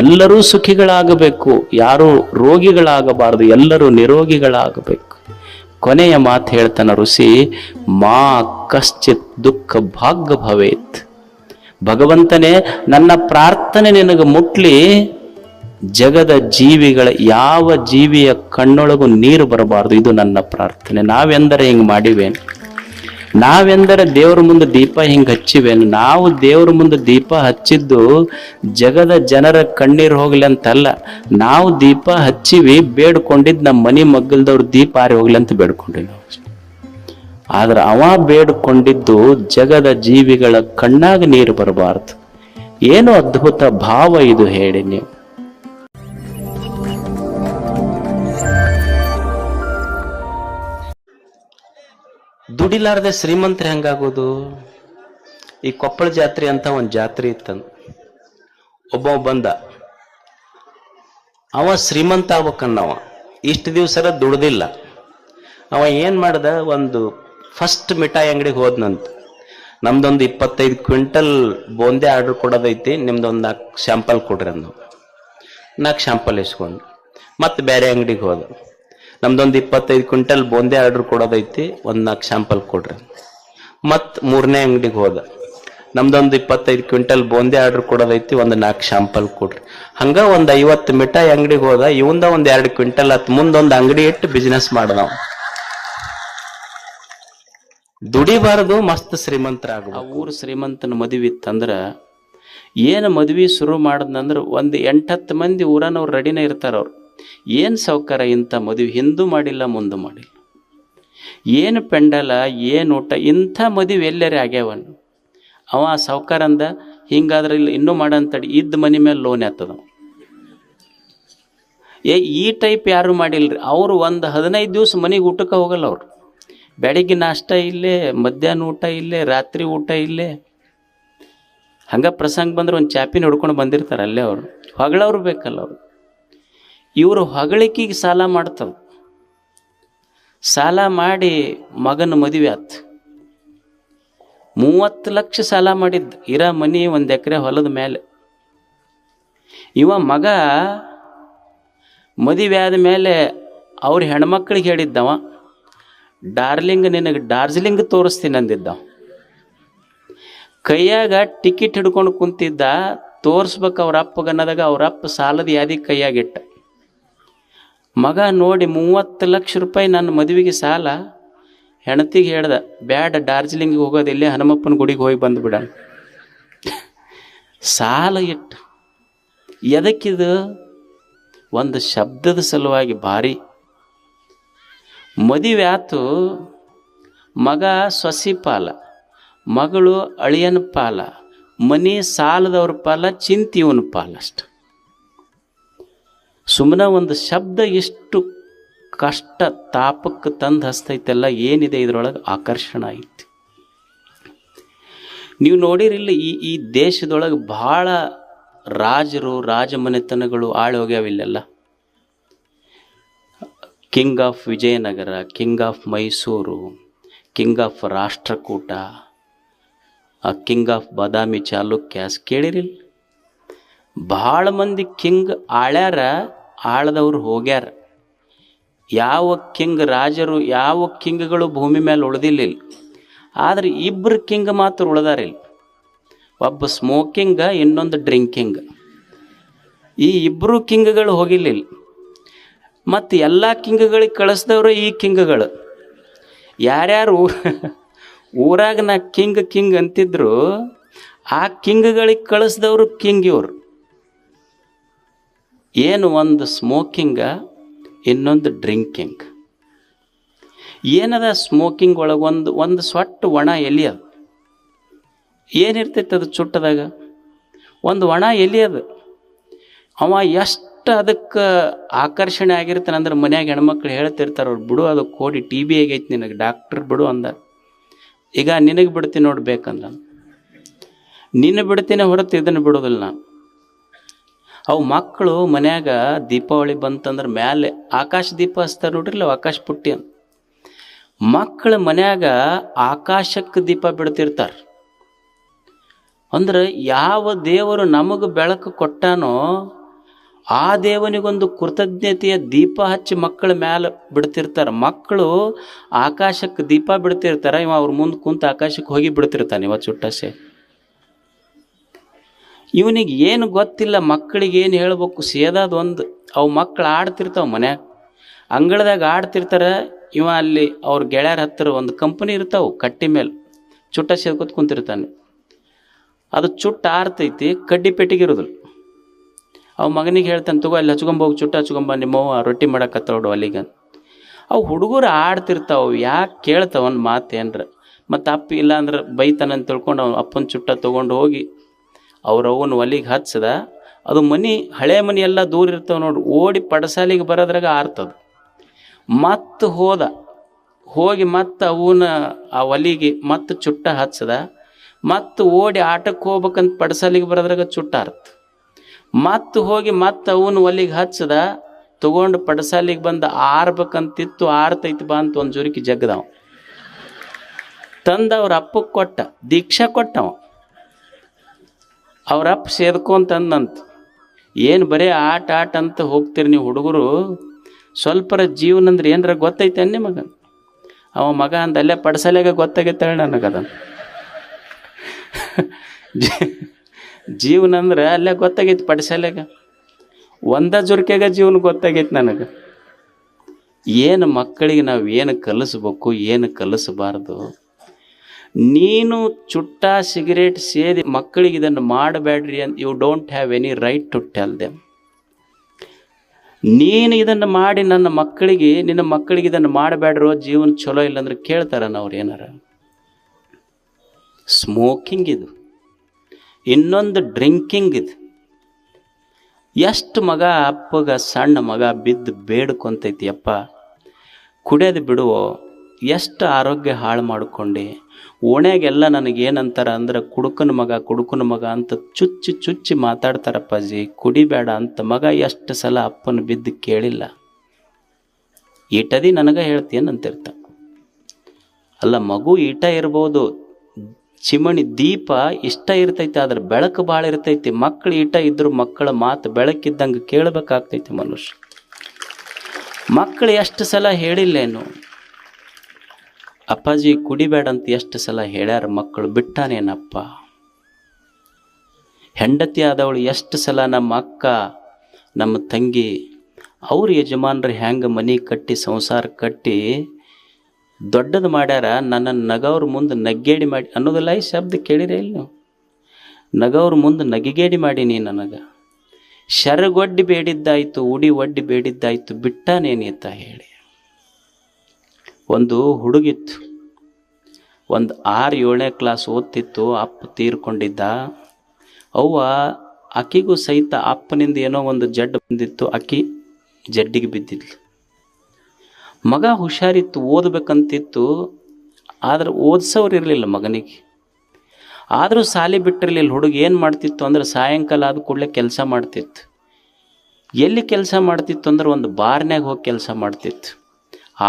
ಎಲ್ಲರೂ ಸುಖಿಗಳಾಗಬೇಕು, ಯಾರು ರೋಗಿಗಳಾಗಬಾರದು, ಎಲ್ಲರೂ ನಿರೋಗಿಗಳಾಗಬೇಕು. ಕೊನೆಯ ಮಾತು ಹೇಳ್ತಾನ ಋಷಿ, ಮಾ ಕಶ್ಚಿತ್ ದುಃಖ ಭಾಗ್ಯ ಭವೇತ್. ಭಗವಂತನೇ, ನನ್ನ ಪ್ರಾರ್ಥನೆ ನಿನಗೆ ಮುಟ್ಲಿ, ಜಗದ ಜೀವಿಗಳ ಯಾವ ಜೀವಿಯ ಕಣ್ಣೊಳಗೂ ನೀರು ಬರಬಾರದು. ಇದು ನನ್ನ ಪ್ರಾರ್ಥನೆ. ನಾವೆಂದರೆ ಹಿಂಗೆ ಮಾಡಿವೇನು? ನಾವೆಂದರೆ ದೇವ್ರ ಮುಂದೆ ದೀಪ ಹಿಂಗೆ ಹಚ್ಚಿವೇನು? ನಾವು ದೇವ್ರ ಮುಂದೆ ದೀಪ ಹಚ್ಚಿದ್ದು ಜಗದ ಜನರ ಕಣ್ಣೀರು ಹೋಗ್ಲಿ ಅಂತಲ್ಲ. ನಾವು ದೀಪ ಹಚ್ಚಿವಿ, ಬೇಡ್ಕೊಂಡಿದ್ದು ನಮ್ಮ ಮನೆ ಮಗ್ಗಲ್ದವ್ರ ದೀಪ ಆರಿ ಹೋಗ್ಲಿ ಅಂತ ಬೇಡ್ಕೊಂಡಿವಿ ನಾವು. ಆದ್ರೆ ಅವ ಬೇಡ್ಕೊಂಡಿದ್ದು ಜಗದ ಜೀವಿಗಳ ಕಣ್ಣಾಗ ನೀರು ಬರಬಾರದು. ಏನು ಅದ್ಭುತ ಭಾವ ಇದು ಹೇಳಿ ನೀವು. ದುಡಿಲಾರದೆ ಶ್ರೀಮಂತರು ಹೆಂಗಾಗೋದು? ಈ ಕೊಪ್ಪಳ ಜಾತ್ರೆ ಅಂತ ಒಂದು ಜಾತ್ರೆ ಇತ್ತಂದು, ಒಬ್ಬ ಬಂದ, ಅವ ಶ್ರೀಮಂತ ಆಗ್ಬೇಕನ್ನವ. ಇಷ್ಟು ದಿವಸ ದುಡ್ದಿಲ್ಲ. ಅವ ಏನ್ ಮಾಡ್ದ, ಒಂದು ಫಸ್ಟ್ ಮಿಠಾಯಿ ಅಂಗಡಿಗೆ ಹೋದ್ನಂತ. ನಮ್ದೊಂದು 25 ಕ್ವಿಂಟಲ್ ಬೋಂದೆ ಆರ್ಡರ್ ಕೊಡೋದೈತಿ, ನಿಮ್ದೊಂದು 4 ಶಾಂಪಲ್ ಕೊಡ್ರಿ ಅಂದ. 4 ಶಾಂಪಲ್ ಇಸ್ಕೊಂಡು ಮತ್ತೆ ಬೇರೆ ಅಂಗಡಿಗೆ ಹೋದ. ನಮ್ದೊಂದು 25 ಕ್ವಿಂಟಲ್ ಬೋಂದೆ ಆರ್ಡರ್ ಕೊಡೋದೈತಿ, ಒಂದು 4 ಶಾಂಪಲ್ ಕೊಡ್ರಿ. ಮತ್ 3ನೇ ಅಂಗಡಿಗೆ ಹೋದ. ನಮ್ದೊಂದು 25 ಕ್ವಿಂಟಲ್ ಬೋಂದೆ ಆರ್ಡರ್ ಕೊಡೋದೈತಿ, ಒಂದು 4 ಶಾಂಪಲ್ ಕೊಡ್ರಿ. ಹಂಗ ಒಂದು 50 ಮಿಠಾಯಿ ಅಂಗಡಿಗೆ ಹೋದ. ಇವಂದ ಒಂದು 2 ಕ್ವಿಂಟಲ್ ಹತ್ ಮುಂದೊಂದು ಅಂಗಡಿ ಇಟ್ಟು ಬಿಸ್ನೆಸ್ ಮಾಡ್ದ. ದುಡಿಬಾರದು, ಮಸ್ತ್ ಶ್ರೀಮಂತರಾಗ. ಊರು ಶ್ರೀಮಂತನ ಮದುವೆ ಇತ್ತಂದ್ರ ಏನು ಮದ್ವೆ ಶುರು ಮಾಡಿದ್ನಂದ್ರೆ ಒಂದು 8-10 ಮಂದಿ ಊರನವ್ರು ರೆಡಿನೇ ಇರ್ತಾರೆ. ಅವ್ರು ಏನು ಸಾವ್ಕಾರ ಇಂಥ ಮದುವೆ ಹಿಂದೂ ಮಾಡಿಲ್ಲ ಮುಂದೆ ಮಾಡಿಲ್ಲ, ಏನು ಪೆಂಡಲ ಏನು ಊಟ, ಇಂಥ ಮದುವೆ ಎಲ್ಲರೇ ಆಗ್ಯಾವನು. ಅವ ಸಾವ್ಕಾರ ಅಂದ ಹಿಂಗಾದ್ರೆ ಇಲ್ಲ ಇನ್ನೂ ಮಾಡಂತಡಿ, ಇದ್ದ ಮನೆ ಮೇಲೆ ಲೋನ್ ಆಗ್ತದ. ಈ ಟೈಪ್ ಯಾರು ಮಾಡಿಲ್ರಿ. ಅವರು ಒಂದು 15 ದಿವಸ ಮನೆಗೆ ಊಟಕ್ಕೆ ಹೋಗಲ್ಲ. ಅವರು ಬೆಳಗ್ಗೆ ನಾಷ್ಟ ಇಲ್ಲೇ, ಮಧ್ಯಾಹ್ನ ಊಟ ಇಲ್ಲೇ, ರಾತ್ರಿ ಊಟ ಇಲ್ಲೇ. ಹಂಗೆ ಪ್ರಸಂಗ ಬಂದ್ರೆ ಒಂದು ಚಾಪಿನ ಹಿಡ್ಕೊಂಡು ಬಂದಿರ್ತಾರೆ ಅಲ್ಲೇ. ಅವರು ಹೊಗಳವ್ರು ಬೇಕಲ್ಲ. ಅವರು ಇವರು ಹೊಗಳಿಕೆಗೆ ಸಾಲ ಮಾಡ್ತಾರೆ. ಸಾಲ ಮಾಡಿ ಮಗನ ಮದುವೆ ಆತು. 30 ಲಕ್ಷ ಸಾಲ ಮಾಡಿದ್ದು, ಇರೋ ಮನಿ 1 ಎಕರೆ ಹೊಲದ ಮೇಲೆ. ಇವ ಮಗ ಮದುವೆ ಆದ ಮೇಲೆ ಅವ್ರ ಹೆಣ್ಮಕ್ಳಿಗೆ ಹೇಳಿದ್ದವ, ಡಾರ್ಲಿಂಗ್ ನಿನಗೆ ಡಾರ್ಜಿಲಿಂಗ್ ತೋರಿಸ್ತೀನಿ ಅಂದಿದ್ದವ. ಕೈಯಾಗ ಟಿಕೆಟ್ ಹಿಡ್ಕೊಂಡು ಕುಂತಿದ್ದ, ತೋರಿಸ್ಬೇಕು ಅವ್ರ ಅಪ್ಪಗನ್ನದಾಗ. ಅವ್ರ ಅಪ್ಪ ಸಾಲದ ಯಾದಿ ಕೈಯಾಗಿಟ್ಟ. ಮಗ ನೋಡಿ 30 ಲಕ್ಷ ರೂಪಾಯಿ ನನ್ನ ಮದುವೆಗೆ ಸಾಲ. ಹೆಣತಿಗೆ ಹೇಳ್ದ, ಬ್ಯಾಡ ಡಾರ್ಜಿಲಿಂಗಿಗೆ ಹೋಗೋದಿಲ್ಲೇ ಹನುಮಪ್ಪನ ಗುಡಿಗೆ ಹೋಗಿ ಬಂದುಬಿಡ. ಸಾಲ ಇಟ್ಟು ಎದಕ್ಕಿದು? ಒಂದು ಶಬ್ದದ ಸಲುವಾಗಿ. ಭಾರಿ ಮದುವೆ ಆತು. ಮಗ ಸೊಸಿ ಪಾಲ, ಮಗಳು ಅಳಿಯನ ಪಾಲ, ಮನೆ ಸಾಲದವ್ರ ಪಾಲ, ಚಿಂತಿಯವನ ಪಾಲ. ಅಷ್ಟು ಸುಮ್ಮನೆ ಒಂದು ಶಬ್ದ ಎಷ್ಟು ಕಷ್ಟ ತಾಪಕ್ಕೆ ತಂದು ಹಸ್ತೈತೆಲ್ಲ. ಏನಿದೆ ಇದರೊಳಗೆ ಆಕರ್ಷಣ ಐತಿ. ನೀವು ನೋಡಿರಿಲ್ಲ, ಈ ದೇಶದೊಳಗೆ ಭಾಳ ರಾಜರು ರಾಜಮನೆತನಗಳು ಆಳಿ ಹೋಗ್ಯಾವಿಲ್ಲೆಲ್ಲ. King of Vijayanagara, king of Mysuru, king of Rashtrakuta, king of Badami Chalukyas ಕೇಳಿರಿಲ್ಲ. ಭಾಳ ಮಂದಿ ಕಿಂಗ್ ಆಳ್ಯಾರ, ಆಳದವ್ರು ಹೋಗ್ಯಾರ. ಯಾವ ಕಿಂಗ್ ರಾಜರು, ಯಾವ ಕಿಂಗ್ಗಳು ಭೂಮಿ ಮೇಲೆ ಉಳಿದಿಲ್ಲ. ಆದರೆ 2 ಕಿಂಗ್ ಮಾತ್ರ ಉಳ್ದಾರಿಲ್ಲ. ಒಬ್ಬ ಸ್ಮೋಕಿಂಗ, ಇನ್ನೊಂದು ಡ್ರಿಂಕಿಂಗ್. ಈ 2 ಕಿಂಗ್ಗಳು ಹೋಗಿಲ್ಲ. ಮತ್ತು ಎಲ್ಲ ಕಿಂಗ್ಗಳಿಗೆ ಕಳಿಸ್ದವ್ರು ಈ ಕಿಂಗ್ಗಳು. ಯಾರ್ಯಾರು ಊರಾಗ ನಾ ಕಿಂಗ್ ಅಂತಿದ್ರು, ಆ ಕಿಂಗ್ಗಳಿಗೆ ಕಳಿಸ್ದವ್ರು ಕಿಂಗ್ ಇವರು. ಏನು ಒಂದು ಸ್ಮೋಕಿಂಗ, ಇನ್ನೊಂದು ಡ್ರಿಂಕಿಂಗ್. ಏನದ ಸ್ಮೋಕಿಂಗ್ ಒಳಗೆ ಒಂದು ಸೊಟ್ಟು ಒಣ ಎಲೆ. ಅದು ಏನಿರ್ತೈತೆ ಅದು ಚುಟ್ಟದಾಗ? ಒಂದು ಒಣ ಎಲೆ ಅದು. ಅವ ಎಷ್ಟು ಅದಕ್ಕೆ ಆಕರ್ಷಣೆ ಆಗಿರ್ತಾನೆ ಅಂದ್ರೆ ಮನ್ಯಾಗ ಹೆಣ್ಮಕ್ಳು ಹೇಳ್ತಿರ್ತಾರೆ, ಅವ್ರು ಬಿಡು ಅದು ಕೋಡಿ ಟಿ ಬಿ ಆಗೈತಿ ನಿನಗೆ, ಡಾಕ್ಟ್ರ್ ಬಿಡು ಅಂದ. ಈಗ ನಿನಗೆ ಬಿಡ್ತೀನಿ ನೋಡ್ಬೇಕಂದ, ನಿನ್ನ ಬಿಡ್ತೀನಿ ಹೊರತು ಇದನ್ನು ಬಿಡೋದಿಲ್ಲ ನಾನು. ಅವು ಮಕ್ಕಳು ಮನ್ಯಾಗ ದೀಪಾವಳಿ ಬಂತಂದ್ರೆ ಮ್ಯಾಲೆ ಆಕಾಶ ದೀಪ ಹಚ್ತಾರೆ ನೋಡ್ರಿಲ್ಲ, ಆಕಾಶ ಪುಟ್ಟಿ ಅಂತ. ಮಕ್ಕಳ ಮನ್ಯಾಗ ಆಕಾಶಕ್ಕೆ ದೀಪ ಬಿಡ್ತಿರ್ತಾರೆ. ಅಂದ್ರೆ ಯಾವ ದೇವರು ನಮಗೆ ಬೆಳಕು ಕೊಟ್ಟಾನೋ ಆ ದೇವನಿಗೊಂದು ಕೃತಜ್ಞತೆಯ ದೀಪ ಹಚ್ಚಿ ಮಕ್ಕಳ ಮ್ಯಾಲೆ ಬಿಡ್ತಿರ್ತಾರೆ. ಮಕ್ಕಳು ಆಕಾಶಕ್ಕೆ ದೀಪ ಬಿಡ್ತಿರ್ತಾರೆ, ಇವ ಅವ್ರ ಮುಂದೆ ಕುಂತು ಆಕಾಶಕ್ಕೆ ಹೋಗಿ ಬಿಡ್ತಿರ್ತಾನೆ ಇವ ಚುಟ್ಟಸೆ. ಇವನಿಗೆ ಏನು ಗೊತ್ತಿಲ್ಲ, ಮಕ್ಕಳಿಗೆ ಏನು ಹೇಳ್ಬೇಕು ಸೇದಾದ ಒಂದು. ಅವು ಮಕ್ಕಳು ಆಡ್ತಿರ್ತಾವೆ ಮನ್ಯಾಗ, ಅಂಗಳದಾಗ ಆಡ್ತಿರ್ತಾರೆ. ಇವ ಅಲ್ಲಿ ಅವ್ರ ಗೆಳೆಯರ ಹತ್ತಿರ ಒಂದು ಕಂಪನಿ ಇರ್ತಾವೆ, ಕಟ್ಟಿ ಮೇಲೆ ಚುಟ್ಟ ಸೇದ್ಕೊತ್ ಕುಂತಿರ್ತಾನೆ. ಅದು ಚುಟ್ಟ ಆರ್ತೈತಿ, ಕಡ್ಡಿ ಪೆಟ್ಟಿಗಿರೋದಿಲ್ಲ. ಅವು ಮಗನಿಗೆ ಹೇಳ್ತಾನೆ, ತಗೋ ಅಲ್ಲಿ ಹಚ್ಕೊಂಬೋಗಿ ಚುಟ್ಟ ಹಚ್ಕೊಂಬ, ನಿಮ್ಮವ್ವ ರೊಟ್ಟಿ ಮಾಡಕತ್ತೋಡು ಅಲ್ಲಿಗೆ. ಅವು ಹುಡುಗರು ಆಡ್ತಿರ್ತಾವೆ, ಯಾಕೆ ಕೇಳ್ತಾವನ್ ಮಾತೇನ್ರ. ಮತ್ತು ಅಪ್ಪ ಇಲ್ಲ ಅಂದ್ರೆ ಬೈತಾನಂತ ತಿಳ್ಕೊಂಡು ಅವ್ನು ಅಪ್ಪನ ಚುಟ್ಟ ತೊಗೊಂಡು ಹೋಗಿ ಅವ್ರವ್ವನ ಒಲಿಗೆ ಹಚ್ಚದ. ಅದು ಮನೆ ಹಳೆ ಮನೆ ಎಲ್ಲ ದೂರ ಇರ್ತಾವೆ ನೋಡ್ರಿ, ಓಡಿ ಪಡಸಾಲಿಗೆ ಬರೋದ್ರಾಗ ಆರ್ತದ. ಮತ್ತು ಹೋಗಿ ಮತ್ತು ಅವನ ಆ ಒಲಿಗೆ ಮತ್ತು ಚುಟ್ಟ ಹಚ್ಚದ. ಮತ್ತು ಓಡಿ ಆಟಕ್ಕೆ ಹೋಗ್ಬೇಕಂತ ಪಡಸಾಲಿಗೆ ಬರೋದ್ರಾಗ ಚುಟ್ಟ ಆರ್ತ. ಮತ್ತು ಹೋಗಿ ಮತ್ತು ಅವನ ಒಲಿಗೆ ಹಚ್ಚದ, ತೊಗೊಂಡು ಪಡಸಾಲಿಗೆ ಬಂದು ಆರ್ಬೇಕಂತಿತ್ತು, ಆರ್ತೈತಿ ಬಾ ಅಂತ ಒಂದು ಜುರುಕಿ ಜಗ್ಗದವ ತಂದು ಅವ್ರ ಅಪ್ಪಕ್ಕೆ ಕೊಟ್ಟ, ದೀಕ್ಷಾ ಕೊಟ್ಟವ. ಅವ್ರಪ್ಪ ಸೇದ್ಕೊಂತಂದಂತ, ಏನು ಬರೀ ಆಟ ಅಂತ ಹೋಗ್ತೀರಿ ನೀವು ಹುಡುಗರು, ಸ್ವಲ್ಪರ ಜೀವನ ಅಂದ್ರೆ ಏನರ ಗೊತ್ತೈತೆ ನಿಮಗೆ? ಅವ ಮಗ ಅಂದ, ಅಲ್ಲೇ ಪಡಸಲೆಗ ಗೊತ್ತಾಗೈತೆ ನನಗದ. ಜೀವನ ಅಂದ್ರೆ ಅಲ್ಲೇ ಗೊತ್ತಾಗೈತಿ ಪಡಸಲೆಗ, ಒಂದ ಜುರ್ಕೆಗ ಜೀವನ ಗೊತ್ತಾಗೈತಿ ನನಗೆ. ಏನು ಮಕ್ಕಳಿಗೆ ನಾವು ಏನು ಕಲಿಸ್ಬೇಕು, ಏನು ಕಲಿಸಬಾರ್ದು. ನೀನು ಚುಟ್ಟ ಸಿಗರೇಟ್ ಸೇದಿ ಮಕ್ಕಳಿಗೆ ಇದನ್ನು ಮಾಡಬೇಡ್ರಿ ಅಂತ you don't have any right to tell them. ನೀನು ಇದನ್ನು ಮಾಡಿ ನಿನ್ನ ಮಕ್ಕಳಿಗೆ ಇದನ್ನು ಮಾಡಬೇಡ್ರೋ, ಜೀವನ ಚಲೋ ಇಲ್ಲಂದ್ರೆ ಕೇಳ್ತಾರನ ಅವ್ರು ಏನಾರ? ಸ್ಮೋಕಿಂಗ್ ಇದು, ಇನ್ನೊಂದು ಡ್ರಿಂಕಿಂಗ್ ಇದು. ಎಷ್ಟು ಮಗ ಅಪ್ಪಗ ಸಣ್ಣ ಮಗ ಬಿದ್ದು ಬೇಡ್ಕೊಂತೈತಿ, ಅಪ್ಪ ಕುಡಿಯೋದು ಬಿಡುವೋ, ಎಷ್ಟು ಆರೋಗ್ಯ ಹಾಳು ಮಾಡ್ಕೊಂಡು ಓಣ್ಯಾಗೆಲ್ಲ ನನಗೇನಂತಾರ ಅಂದ್ರೆ ಕುಡುಕನ ಮಗ ಅಂತ ಚುಚ್ಚಿ ಮಾತಾಡ್ತಾರಪ್ಪಾಜಿ, ಕುಡಿಬೇಡ ಅಂತ. ಮಗ ಎಷ್ಟು ಸಲ ಅಪ್ಪನ ಬಿದ್ದು ಕೇಳಿಲ್ಲ. ಈಟದಿ ನನಗೆ ಹೇಳ್ತೀಯನಂತಿರ್ತ. ಅಲ್ಲ, ಮಗು ಈಟ ಇರ್ಬೋದು, ಚಿಮಣಿ ದೀಪ ಇಷ್ಟ ಇರ್ತೈತಿ, ಆದ್ರೆ ಬೆಳಕು ಭಾಳ ಇರ್ತೈತಿ. ಮಕ್ಕಳು ಈಟ ಇದ್ರು ಮಕ್ಕಳ ಮಾತು ಬೆಳಕಿದ್ದಂಗೆ ಕೇಳಬೇಕಾಗ್ತೈತಿ ಮನುಷ್ಯ. ಮಕ್ಕಳು ಎಷ್ಟು ಸಲ ಹೇಳಿಲ್ಲೇನು, ಅಪ್ಪಾಜಿ ಕುಡಿಬೇಡ ಅಂತ ಎಷ್ಟು ಸಲ ಹೇಳ್ಯಾರ ಮಕ್ಕಳು, ಬಿಟ್ಟಾನೇನಪ್ಪ. ಹೆಂಡತಿ ಆದವಳು ಎಷ್ಟು ಸಲ ನಮ್ಮ ಅಕ್ಕ ನಮ್ಮ ತಂಗಿ ಅವ್ರ ಯಜಮಾನ್ರು ಹೆಂಗೆ ಮನೆ ಕಟ್ಟಿ ಸಂಸಾರ ಕಟ್ಟಿ ದೊಡ್ಡದು ಮಾಡ್ಯಾರ, ನನ್ನನ್ನು ನಗವ್ರ ಮುಂದೆ ನಗ್ಗೇಡಿ ಮಾಡಿ ಅನ್ನೋದಿಲ್ಲ. ಈ ಶಬ್ದ ಕೇಳಿರೇ ಇಲ್ಲ ನೀವು? ನಗವ್ರ ಮುಂದೆ ನಗಿಗೇಡಿ ಮಾಡಿ ನೀ ನನಗೆ ಶರಗೊಡ್ಡಿ ಬೇಡಿದ್ದಾಯ್ತು, ಉಡಿ ಒಡ್ಡಿ ಬೇಡಿದ್ದಾಯ್ತು, ಬಿಟ್ಟಾನೇನೀತ ಹೇಳಿ. ಒಂದು ಹುಡುಗಿತ್ತು, ಒಂದು 6-7ನೇ ಕ್ಲಾಸ್ ಓದ್ತಿತ್ತು. ಅಪ್ಪ ತೀರ್ಕೊಂಡಿದ್ದ. ಅವ್ವ ಆಕಿಗೂ ಸಹಿತ ಅಪ್ಪನಿಂದ ಏನೋ ಒಂದು ಜಡ್ಡು ಬಂದಿತ್ತು, ಆಕಿ ಜಡ್ಡಿಗೆ ಬಿದ್ದಿದ್ಲು. ಮಗ ಹುಷಾರಿತ್ತು, ಓದಬೇಕಂತಿತ್ತು, ಆದ್ರೆ ಓದಿಸೋರು ಇರಲಿಲ್ಲ ಮಗನಿಗೆ. ಆದರೂ ಸಾಲಿ ಬಿಟ್ಟಿರಲಿಲ್ಲ. ಹುಡುಗ ಏನು ಮಾಡ್ತಿತ್ತು ಅಂದ್ರೆ ಸಾಯಂಕಾಲ ಆದ ಕೂಡಲೇ ಕೆಲಸ ಮಾಡ್ತಿತ್ತು. ಎಲ್ಲಿ ಕೆಲಸ ಮಾಡ್ತಿತ್ತು ಅಂದ್ರೆ ಒಂದು ಬಾರ್ನ್ಯಾಗ ಹೋಗಿ ಕೆಲಸ ಮಾಡ್ತಿತ್ತು.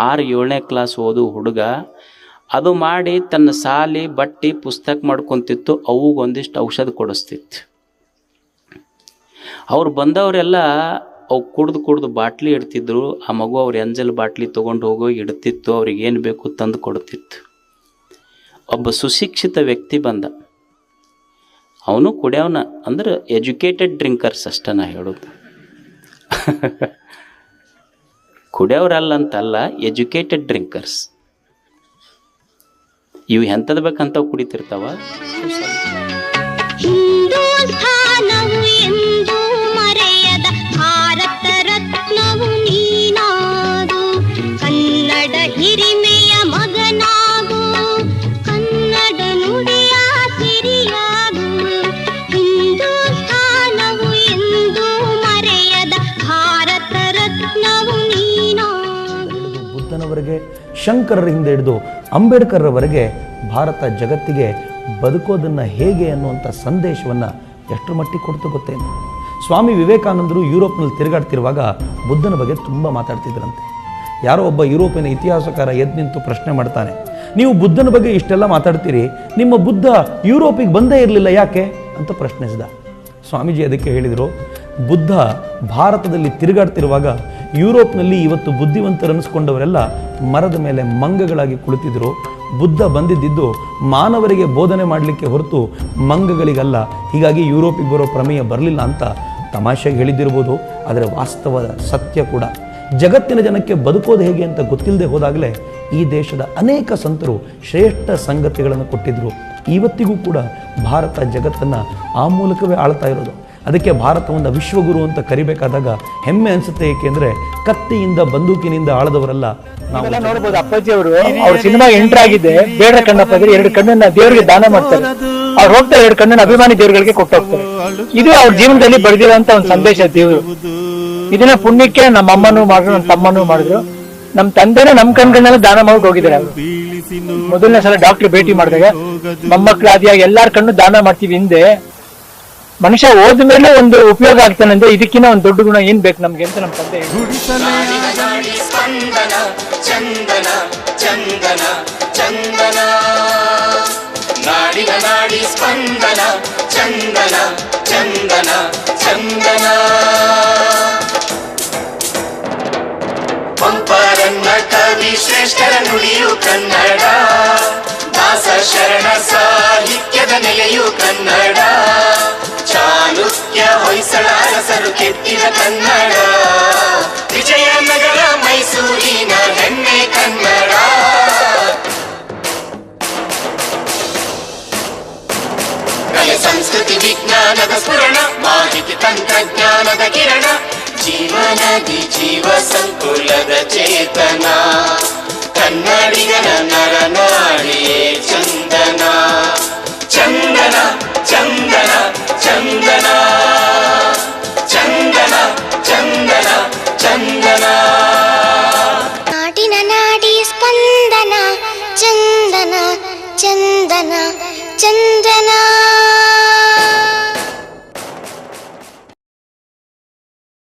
6-7ನೇ ಕ್ಲಾಸ್ ಓದು ಹುಡುಗ ಅದು ಮಾಡಿ ತನ್ನ ಸಾಲಿ ಬಟ್ಟಿ ಪುಸ್ತಕ ಮಾಡ್ಕೊತಿತ್ತು. ಅವುಗೊಂದಿಷ್ಟು ಔಷಧ ಕೊಡಿಸ್ತಿತ್ತು. ಅವ್ರು ಬಂದವರೆಲ್ಲ ಅವು ಕುಡ್ದು ಬಾಟ್ಲಿ ಇಡ್ತಿದ್ರು. ಆ ಮಗು ಅವ್ರ ಎಂಜಲ್ ಬಾಟ್ಲಿ ತೊಗೊಂಡು ಹೋಗಿ ಇಡ್ತಿತ್ತು. ಅವ್ರಿಗೆ ಏನು ಬೇಕು ತಂದು ಕೊಡ್ತಿತ್ತು. ಒಬ್ಬ ಸುಶಿಕ್ಷಿತ ವ್ಯಕ್ತಿ ಬಂದ. ಅವನು ಕುಡಿಯವನ ಅಂದ್ರೆ ಎಜುಕೇಟೆಡ್ ಡ್ರಿಂಕರ್ಸ್ ಅಷ್ಟೇ ನಾ ಹೇಳೋದು. ಕುಡಿಯೋರಲ್ಲಂತಲ್ಲ, ಎಜುಕೇಟೆಡ್ ಡ್ರಿಂಕರ್ಸ್. ಇವು ಎಂಥದ್ ಬೇಕಂತ ಕುಡಿತಿರ್ತಾವ. ಹಿಂದೂಸ್ಥಾನವು ಎಂದು ಮರೆಯದ ಭಾರತ ರತ್ನವು ನೀನಾಗು, ಕನ್ನಡ ಹಿರಿಮೆಯ ಮಗನಾಗು, ಕನ್ನಡ ನುಡಿಯ ಸಿರಿಯಾಗು. ಹಿಂದೂಸ್ಥಾನವು ಎಂದು ಮರೆಯದ ಭಾರತ ರತ್ನವು ನೀನಾಗು. ಬುದ್ಧನವರೆಗೆ, ಶಂಕರರಿಂದ ಹಿಡಿದು ಅಂಬೇಡ್ಕರ್ರವರೆಗೆ ಭಾರತ ಜಗತ್ತಿಗೆ ಬದುಕೋದನ್ನು ಹೇಗೆ ಅನ್ನುವಂಥ ಸಂದೇಶವನ್ನು ಎಷ್ಟರ ಮಟ್ಟಿಗೆ ಕೊಡ್ತು ಗೊತ್ತೇನು? ಸ್ವಾಮಿ ವಿವೇಕಾನಂದರು ಯುರೋಪ್ನಲ್ಲಿ ತಿರುಗಾಡ್ತಿರುವಾಗ ಬುದ್ಧನ ಬಗ್ಗೆ ತುಂಬ ಮಾತಾಡ್ತಿದ್ರಂತೆ. ಯಾರೋ ಒಬ್ಬ ಯುರೋಪಿನ ಇತಿಹಾಸಕಾರ ಎದ್ದು ನಿಂತು ಪ್ರಶ್ನೆ ಮಾಡ್ತಾನೆ, ನೀವು ಬುದ್ಧನ ಬಗ್ಗೆ ಇಷ್ಟೆಲ್ಲ ಮಾತಾಡ್ತೀರಿ, ನಿಮ್ಮ ಬುದ್ಧ ಯುರೋಪಿಗೆ ಬಂದೇ ಇರಲಿಲ್ಲ ಯಾಕೆ ಅಂತ ಪ್ರಶ್ನಿಸಿದ. ಸ್ವಾಮೀಜಿ ಅದಕ್ಕೆ ಹೇಳಿದರು, ಬುದ್ಧ ಭಾರತದಲ್ಲಿ ತಿರುಗಾಡ್ತಿರುವಾಗ ಯುರೋಪ್ನಲ್ಲಿ ಇವತ್ತು ಬುದ್ಧಿವಂತರನ್ನಿಸ್ಕೊಂಡವರೆಲ್ಲ ಮರದ ಮೇಲೆ ಮಂಗಗಳಾಗಿ ಕುಳಿತಿದ್ರು. ಬುದ್ಧ ಬಂದಿದ್ದು ಮಾನವರಿಗೆ ಬೋಧನೆ ಮಾಡಲಿಕ್ಕೆ ಹೊರತು ಮಂಗಗಳಿಗಲ್ಲ. ಹೀಗಾಗಿ ಯುರೋಪಿಗೆ ಬರೋ ಪ್ರಮೇಯ ಬರಲಿಲ್ಲ ಅಂತ ತಮಾಷೆಗೆ ಹೇಳಿದ್ದಿರ್ಬೋದು, ಆದರೆ ವಾಸ್ತವದ ಸತ್ಯ ಕೂಡ. ಜಗತ್ತಿನ ಜನಕ್ಕೆ ಬದುಕೋದು ಹೇಗೆ ಅಂತ ಗೊತ್ತಿಲ್ಲದೆ ಹೋದಾಗಲೇ ಈ ದೇಶದ ಅನೇಕ ಸಂತರು ಶ್ರೇಷ್ಠ ಸಂಗತಿಗಳನ್ನು ಕೊಟ್ಟಿದ್ದರು. ಇವತ್ತಿಗೂ ಕೂಡ ಭಾರತ ಜಗತ್ತನ್ನು ಆ ಮೂಲಕವೇ ಆಳ್ತಾ ಇರೋದು. ಅದಕ್ಕೆ ಭಾರತವನ್ನು ವಿಶ್ವಗುರು ಅಂತ ಕರಿಬೇಕಾದಾಗ ಹೆಮ್ಮೆ ಅನಿಸುತ್ತೆ. ಏಕೆಂದರೆ ಕತ್ತಿಯಿಂದ ಬಂದೂಕಿನಿಂದ ಆಳದವರಲ್ಲ. ನಾವೆಲ್ಲ ನೋಡ್ಬೋದು, ಅಪ್ಪಾಜಿ ಅವರು ಅವ್ರ ಸಿನಿಮಾ ಎಂಟರ್ ಆಗಿದೆ, ಬೇಡ ಕಣ್ಣಪ್ಪ ಇದ್ರೆ 2 ಕಣ್ಣನ್ನ ದೇವರಿಗೆ ದಾನ ಮಾಡ್ತಾರೆ. ಅವ್ರು ಹೋಗ್ತಾರೆ 2 ಕಣ್ಣನ್ನ ಅಭಿಮಾನಿ ದೇವರುಗಳಿಗೆ ಕೊಟ್ಟು ಹೋಗ್ತಾರೆ. ಇದು ಅವ್ರ ಜೀವನದಲ್ಲಿ ಬರೆದಿರೋಂತ ಒಂದು ಸಂದೇಶ ದೇವರು. ಇದನ್ನ ಪುಣ್ಯಕ್ಕೆ ನಮ್ಮ ಅಮ್ಮನೂ ಮಾಡಿದ್ರು, ನಮ್ಮ ತಮ್ಮನೂ ಮಾಡಿದ್ರು. ನಮ್ಮ ತಂದೆನ ನಮ್ಮ ಕಣ್ಗಳನ್ನೆಲ್ಲ ದಾನ ಮಾಡಿ ಹೋಗಿದ್ದಾರೆ. ಅವರು ಮೊದಲನೇ ಸಲ ಡಾಕ್ಟರ್ ಭೇಟಿ ಮಾಡಿದಾಗ ಮೊಮ್ಮಕ್ಕಳು ಆದಿಯಾಗಿ ಎಲ್ಲಾರ ಕಣ್ಣು ದಾನ ಮಾಡ್ತೀವಿ. ಹಿಂದೆ ಮನುಷ್ಯ ಹೋದ ಮೇಲೆ ಒಂದು ಉಪಯೋಗ ಆಗ್ತಾನೆ ಅಂದ್ರೆ ಇದಕ್ಕಿಂತ ಒಂದು ದೊಡ್ಡ ಗುಣ ಏನ್ ಬೇಕು ನಮ್ಗೆ ಅಂತ ನಮ್ಮ ತಂದೆ ಪಂಪರನ್ನ ಕವಿ ಶ್ರೇಷ್ಠರ ನುಡಿಯು ಕನ್ನಡ, ದಾಸ ಶರಣ ಸಾಹಿತ್ಯದ ನೆಲೆಯು ಕನ್ನಡ, ಚಾಲುಕ್ಯ ಹೊಯ್ಸಳ ಅರಸರು ಕೆತ್ತಿದ ಕನ್ನಡ, ವಿಜಯನಗರ ಮೈಸೂರಿನ ಹೆಮ್ಮೆ ಕನ್ನಡ. ಕಿರಣ ಜೀವನದಿ ಜೀವ ಸಂಕುಲದ ಚೇತನ ಕನ್ನಡಿಗನ ನರನಾಡಿಯೇ ಚಂದನ ಚಂದನ ಚಂದನ ಚಂದನ ಚಂದನ ಚಂದನ ಚಂದನ ನಾಡಿನ ನಾಡಿ ಸ್ಪಂದನ ಚಂದನ ಚಂದನ ಚಂದನ